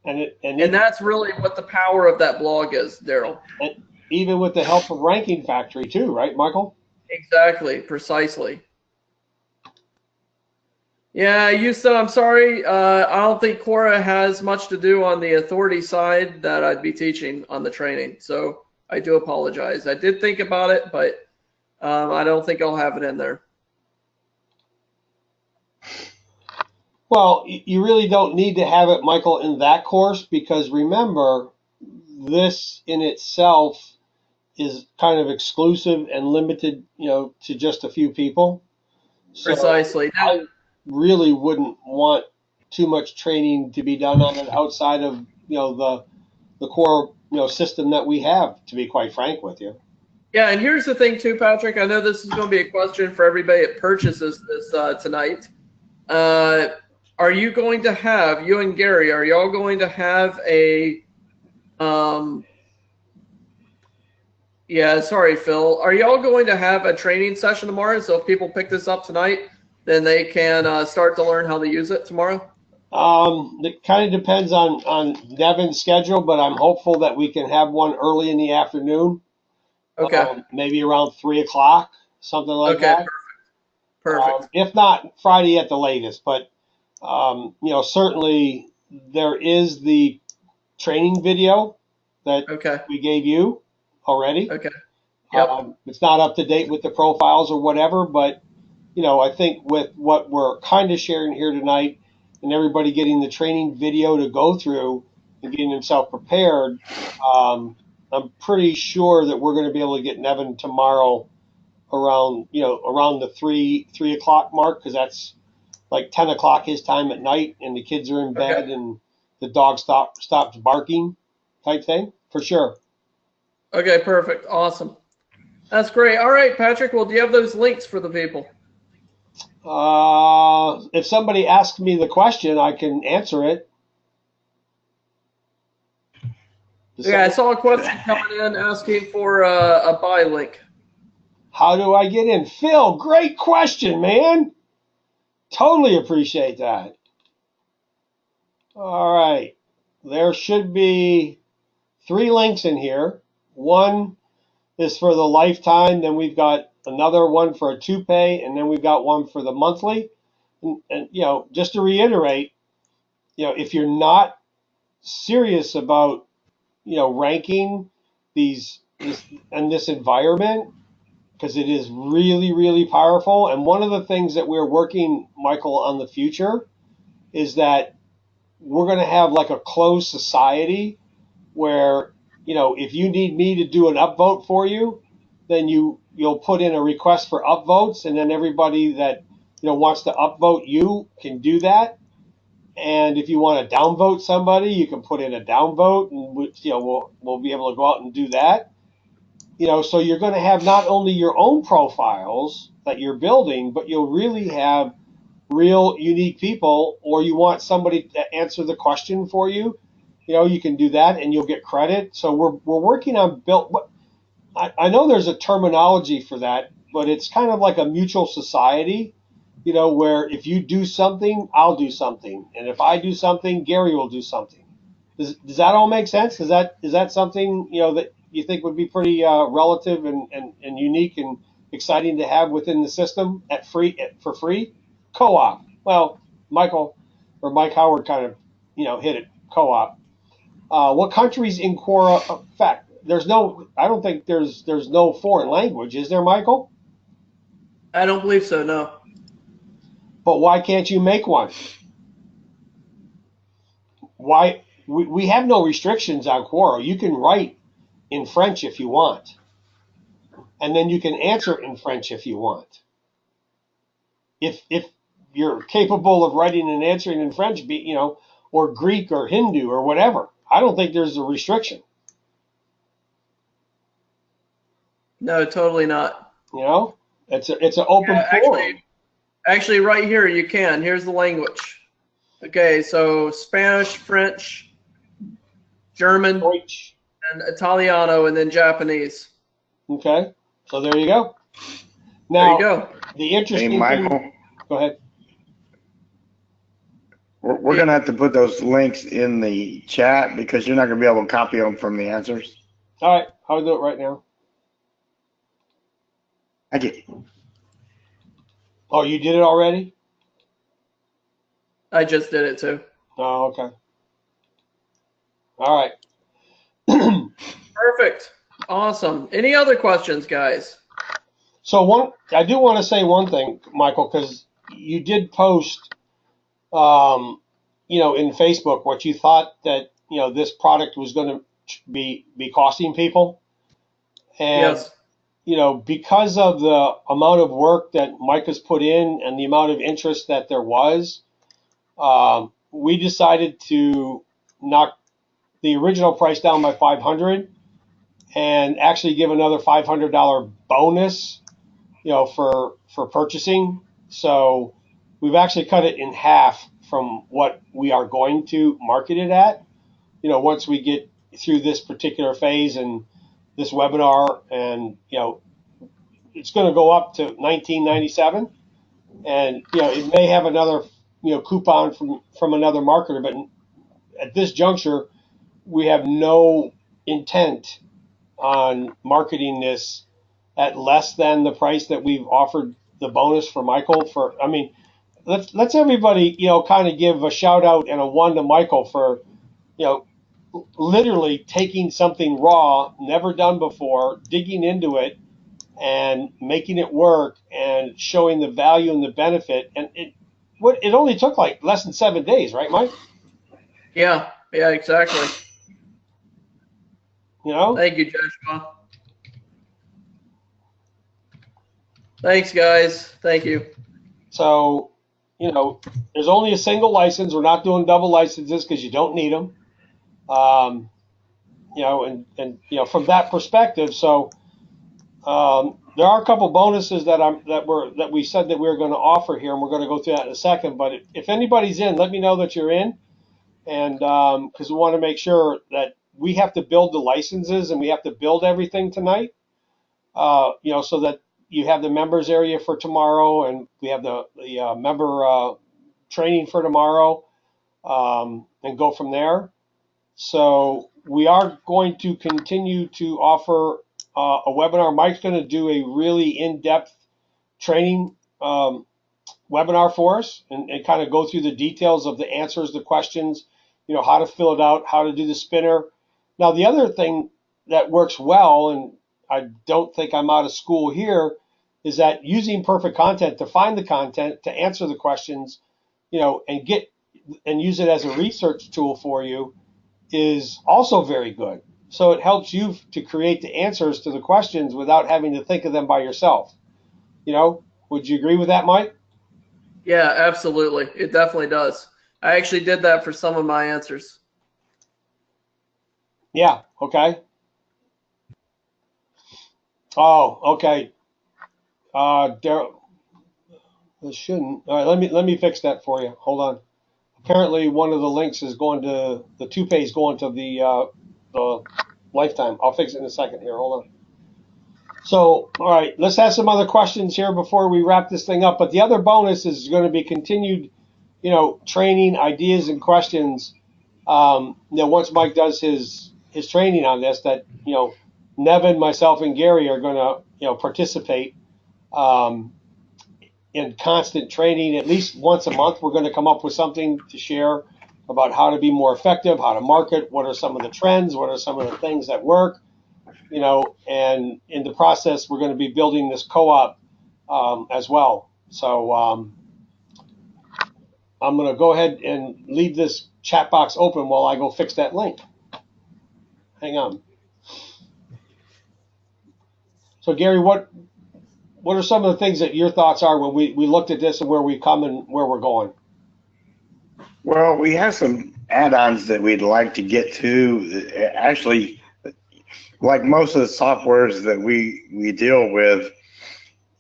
And that's really what the power of that blog is, Daryl. And even with the help of Ranking Factory too, right, Michael? Exactly, precisely. Yeah, Houston, I'm sorry. I don't think Quora has much to do on the authority side that I'd be teaching on the training. So I do apologize. I did think about it, but I don't think I'll have it in there. Well, you really don't need to have it, Michael, in that course, because remember, this in itself is kind of exclusive and limited, to just a few people. So precisely. I really wouldn't want too much training to be done on it outside of, the core, system that we have, to be quite frank with you. Yeah, and here's the thing too, Patrick. I know this is going to be a question for everybody that purchases this tonight. Are you going to have, you and Gary, are y'all going to have a, yeah, sorry, Phil. Are y'all going to have a training session tomorrow? So if people pick this up tonight, then they can start to learn how to use it tomorrow? It kind of depends on Devin's schedule, but I'm hopeful that we can have one early in the afternoon. Okay. Maybe around 3 o'clock, something like that. Perfect. If not, Friday at the latest. But, certainly there is the training video that we gave you already. Okay. Yep. It's not up to date with the profiles or whatever, but I think with what we're kind of sharing here tonight and everybody getting the training video to go through and getting themselves prepared, I'm pretty sure that we're going to be able to get Nevin tomorrow around the 3 o'clock mark, because that's like 10 o'clock his time at night, and the kids are in bed Okay. and the dog stops barking type thing, for sure. Okay, perfect. Awesome. That's great. All right, Patrick. Well, do you have those links for the people? If somebody asks me the question, I can answer it. Yeah, I saw a question coming in asking for a buy link. How do I get in? Phil, great question, man. Totally appreciate that. All right. There should be 3 links in here. One is for the lifetime, then we've got another one for a 2-pay, and then we've got one for the monthly. And just to reiterate, if you're not serious about, ranking this environment, because it is really, really powerful. And one of the things that we're working, Michael, on the future is that we're going to have like a closed society where, if you need me to do an upvote for you, then you'll put in a request for upvotes, and then everybody that wants to upvote you can do that. And if you want to downvote somebody, you can put in a downvote, and we'll be able to go out and do that. So you're going to have not only your own profiles that you're building, but you'll really have real unique people, or you want somebody to answer the question for you, you can do that and you'll get credit. So we're working on I know there's a terminology for that, but it's kind of like a mutual society, where if you do something, I'll do something. And if I do something, Gary will do something. Does that all make sense? Is that something, that you think would be pretty relative and unique and exciting to have within the system for free? Co-op. Well, Mike Howard kind of, hit it. Co-op. What countries in Quora affect? I don't think there's no foreign language, is there, Michael? I don't believe so. No. But why can't you make one? Why we have no restrictions on Quora. You can write in French if you want, and then you can answer in French if you want. If you're capable of writing and answering in French, or Greek or Hindu or whatever, I don't think there's a restriction. No, totally not. It's an open forum. Actually, right here you can. Here's the language. Okay, so Spanish, French, German, Deutsch. and Italiano, and then Japanese. Okay, so there you go. Now, there you go. The interesting Hey, Michael. thing, go ahead. We're going to have to put those links in the chat because you're not going to be able to copy them from the answers. All right, I'll do it right now. I get it. Oh, you did it already? I just did it too. Oh, okay. All right. Perfect. Awesome. Any other questions, guys? So I do want to say one thing, Michael, because you did post, in Facebook what you thought that this product was going to be costing people, and Yes. Because of the amount of work that Mike has put in and the amount of interest that there was, we decided to knock the original price down by $500 and actually give another $500 bonus, for purchasing. So we've actually cut it in half from what we are going to market it at, once we get through this particular phase and this webinar, and, it's going to go up to $19.97, and, it may have another, coupon from another marketer, but at this juncture, we have no intent on marketing this at less than the price that we've offered the bonus for Michael. Let's everybody, kind of give a shout out and a one to Michael for, literally taking something raw, never done before, digging into it, and making it work and showing the value and the benefit. And it only took like less than 7 days, right, Mike? Yeah, exactly. You know? Thank you, Joshua. Thanks, guys. Thank you. So, you know, there's only a single license. We're not doing double licenses because you don't need them. You know, and you know, from that perspective, so there are a couple bonuses that we said that we were going to offer here, and we're going to go through that in a second. But if anybody's in, let me know that you're in, and because we want to make sure that we have to build the licenses and we have to build everything tonight. You know, so that you have the members area for tomorrow, and we have the member training for tomorrow, and go from there. So we are going to continue to offer a webinar. Mike's going to do a really in-depth training webinar for us and kind of go through the details of the answers, the questions, you know, how to fill it out, how to do the spinner. Now, the other thing that works well, and I don't think I'm out of school here, is that using perfect content to find the content, to answer the questions, you know, and use it as a research tool for you is also very good. So it helps you to create the answers to the questions without having to think of them by yourself. You know, would you agree with that, Mike? Yeah, absolutely. It definitely does. I actually did that for some of my answers. Yeah. Okay. Oh, okay. Daryl, this shouldn't. All right, let me fix that for you. Hold on. Apparently, one of the links is going to the toupee is going to the lifetime. I'll fix it in a second here. Hold on. So, all right, let's have some other questions here before we wrap this thing up. But the other bonus is going to be continued, you know, training, ideas, and questions. You know, once Mike does his training on this, that, you know, Nevin, myself, and Gary are going to, you know, participate in constant training. At least once a month, we're going to come up with something to share about how to be more effective, how to market, what are some of the trends, what are some of the things that work, you know, and in the process, we're going to be building this co-op as well. So I'm going to go ahead and leave this chat box open while I go fix that link. Hang on. So Gary, what are some of the things that your thoughts are when we looked at this and where we come and where we're going? Well, we have some add-ons that we'd like to get to. Actually, like most of the softwares that we deal with,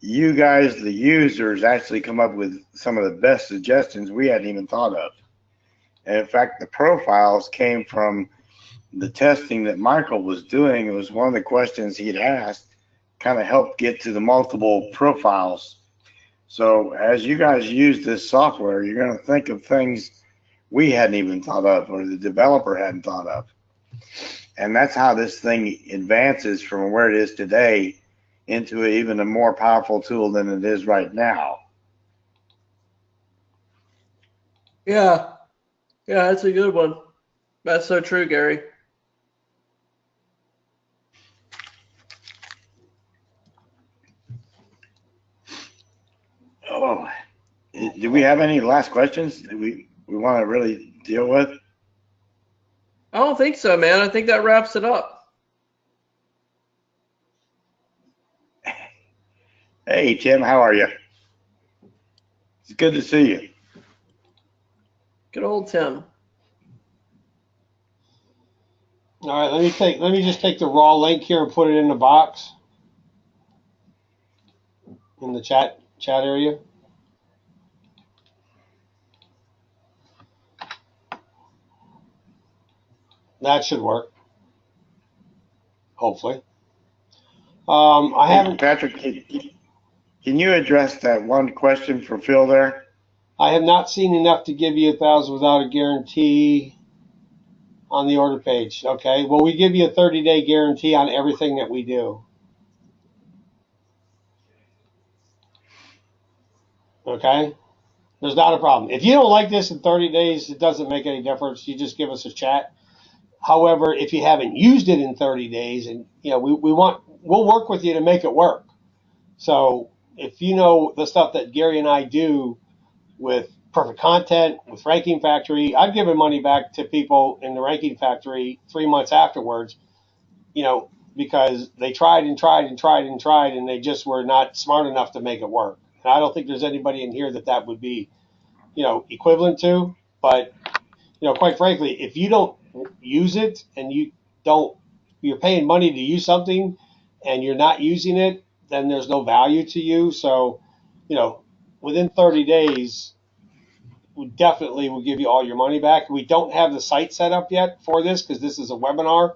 you guys, the users, actually come up with some of the best suggestions we hadn't even thought of. And in fact, the profiles came from the testing that Michael was doing. It was one of the questions he'd asked, kind of helped get to the multiple profiles. So as you guys use this software, you're going to think of things we hadn't even thought of or the developer hadn't thought of. And that's how this thing advances from where it is today into even a more powerful tool than it is right now. Yeah, that's a good one. That's so true, Gary. Oh, do we have any last questions that we want to really deal with? I don't think so, man. I think that wraps it up. Hey, Tim, how are you? It's good to see you. Good old Tim. All right, let me just take the raw link here and put it in the box in the chat area. That should work. Hopefully. I haven't. Patrick, can you address that one question for Phil there? I have not seen enough to give you 1,000 without a guarantee on the order page. Okay. Well, we give you a 30-day guarantee on everything that we do. Okay. There's not a problem. If you don't like this in 30 days, it doesn't make any difference. You just give us a chat. However, if you haven't used it in 30 days, and you know, we'll work with you to make it work. So if you know the stuff that Gary and I do with Perfect Content, with Ranking Factory, I've given money back to people in the Ranking Factory 3 months afterwards, because they tried and tried and tried and tried, and they just were not smart enough to make it work. And I don't think there's anybody in here that would be, equivalent to. But, quite frankly, if you don't use it and you're paying money to use something and you're not using it, then there's no value to you. So, within 30 days, we definitely will give you all your money back. We don't have the site set up yet for this because this is a webinar,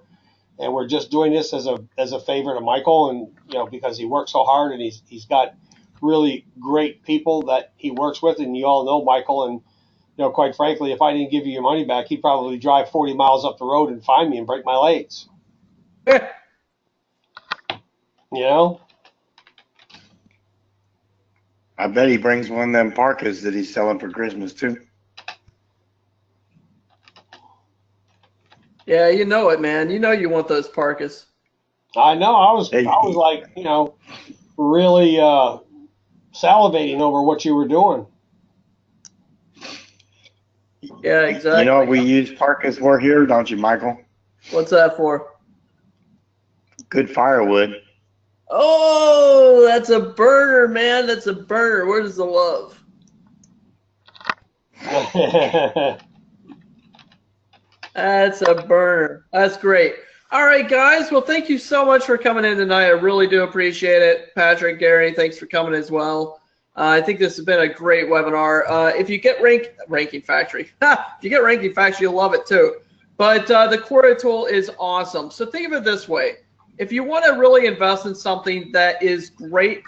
and we're just doing this as a favor to Michael, and because he works so hard, and he's got really great people that he works with, and you all know Michael. And quite frankly, if I didn't give you your money back, he'd probably drive 40 miles up the road and find me and break my legs. I bet he brings one of them parkas that he's selling for Christmas too. Yeah, you know it, man. You know you want those parkas. I know. I was like, really salivating over what you were doing. Yeah, exactly. You know what we use parkas for here, don't you, Michael? What's that for? Good firewood. Oh, that's a burner, man. That's a burner. Where's the love? That's a burner. That's great. All right, guys. Well, thank you so much for coming in tonight. I really do appreciate it. Patrick, Gary, thanks for coming as well. I think this has been a great webinar. If you get Ranking Factory, if you get Ranking Factory, you'll love it too. But the Quora tool is awesome. So think of it this way. If you want to really invest in something that is great,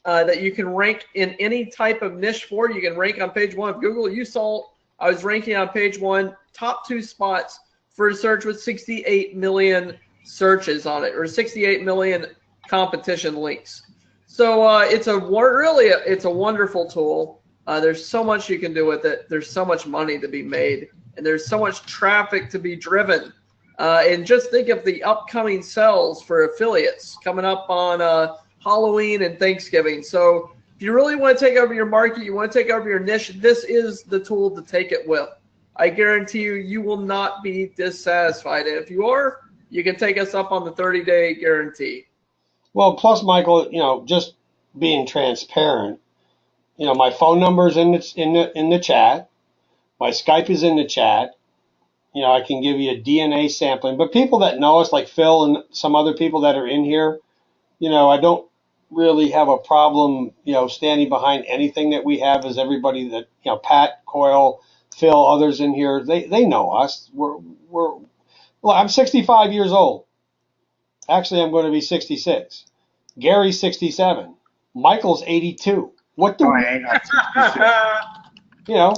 that you can rank in any type of niche for, you can rank on page 1 of Google. You saw I was ranking on page 1, top 2 spots for a search with 68 million searches on it, or 68 million competition links. So it's a wonderful tool. There's so much you can do with it. There's so much money to be made, and there's so much traffic to be driven. And just think of the upcoming sales for affiliates coming up on Halloween and Thanksgiving. So if you really want to take over your market, you want to take over your niche, this is the tool to take it with. I guarantee you, you will not be dissatisfied. And if you are, you can take us up on the 30-day guarantee. Well, plus, Michael, just being transparent, my phone number is in the chat. My Skype is in the chat. I can give you a DNA sampling. But people that know us, like Phil and some other people that are in here, I don't really have a problem, standing behind anything that we have. As everybody that, Pat, Coyle, Phil, others in here, they know us. Well, I'm 65 years old. Actually, I'm going to be 66. Gary's 67. Michael's 82. What do I ain't not 66.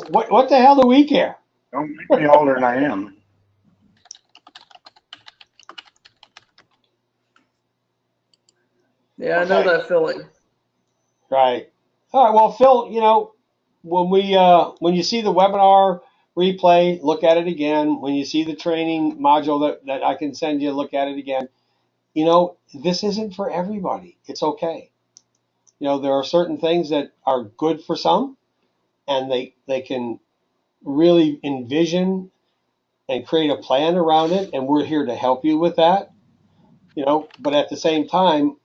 what the hell do we care? Don't make me older than I am. Yeah, I know that feeling. Right. All right. Well, Phil, when you see the webinar replay, look at it again. When you see the training module that I can send you, look at it again. This isn't for everybody. It's okay. There are certain things that are good for some, and they can really envision and create a plan around it, and we're here to help you with that. But at the same time,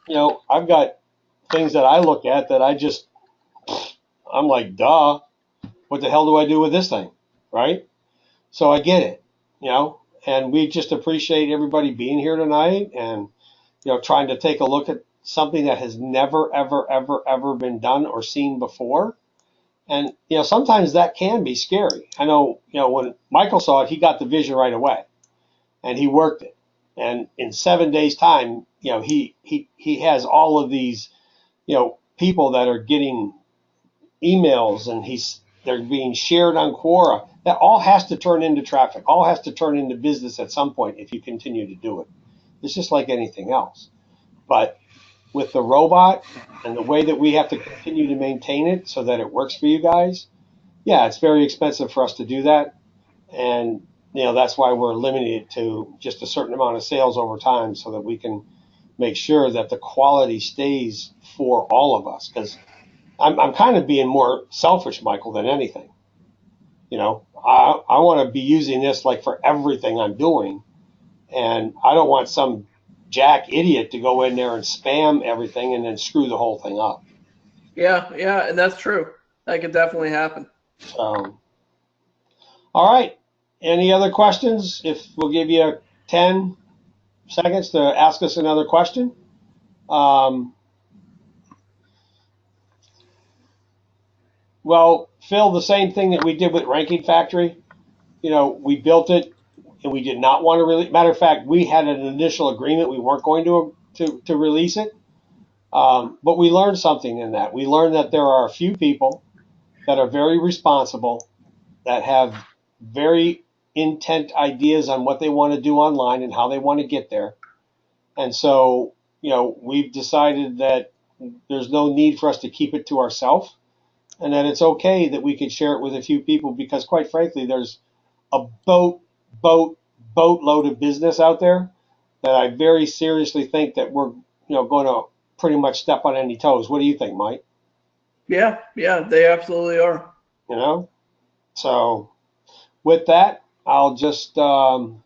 I've got things that I look at that I'm like, duh, what the hell do I do with this thing? Right? So I get it, and we just appreciate everybody being here tonight and, trying to take a look at something that has never, ever, ever, ever been done or seen before. And, sometimes that can be scary. I know, when Michael saw it, he got the vision right away and he worked it. And in 7 days time, he has all of these, people that are getting emails, and they're being shared on Quora. That all has to turn into traffic, all has to turn into business at some point if you continue to do it. It's just like anything else. But with the robot and the way that we have to continue to maintain it so that it works for you guys, yeah, it's very expensive for us to do that. And, that's why we're limiting it to just a certain amount of sales over time so that we can, make sure that the quality stays for all of us. Because I'm kind of being more selfish, Michael, than anything. You know, I want to be using this like for everything I'm doing, and I don't want some jack idiot to go in there and spam everything and then screw the whole thing up. Yeah, and that's true. That could definitely happen. So, all right. Any other questions? If we'll give you 10 seconds to ask us another question. Well, Phil, the same thing that we did with Ranking Factory. You know, we built it and we did not want to release. Matter of fact, we had an initial agreement we weren't going to release it. But we learned something in that. We learned that there are a few people that are very responsible, that have very intent ideas on what they want to do online and how they want to get there. And so, you know, we've decided that there's no need for us to keep it to ourselves, and that it's okay that we can share it with a few people, because quite frankly, there's a boatload of business out there that I very seriously think that we're, going to pretty much step on any toes. What do you think, Mike? Yeah, they absolutely are. You know? So with that, I'll just we'll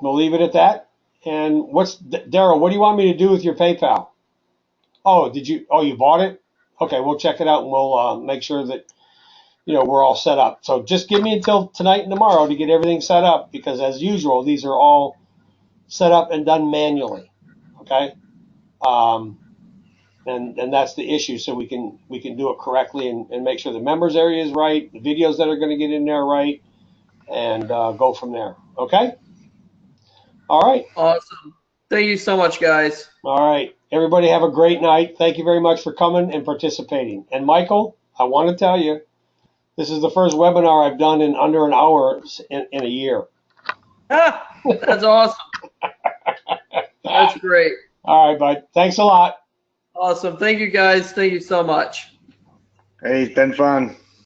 leave it at that. And Daryl, what do you want me to do with your PayPal? Oh, you bought it? Okay, we'll check it out and we'll make sure that we're all set up. So just give me until tonight and tomorrow to get everything set up, because as usual, these are all set up and done manually. Okay? And that's the issue. So we can do it correctly and make sure the members area is right, the videos that are going to get in there right, and go from there. Okay? All right. Awesome. Thank you so much, guys. All right. Everybody have a great night. Thank you very much for coming and participating. And Michael, I want to tell you, this is the first webinar I've done in under an hour in a year. That's awesome. That's great. All right, bud. Thanks a lot. Awesome. Thank you, guys. Thank you so much. Hey, it's been fun.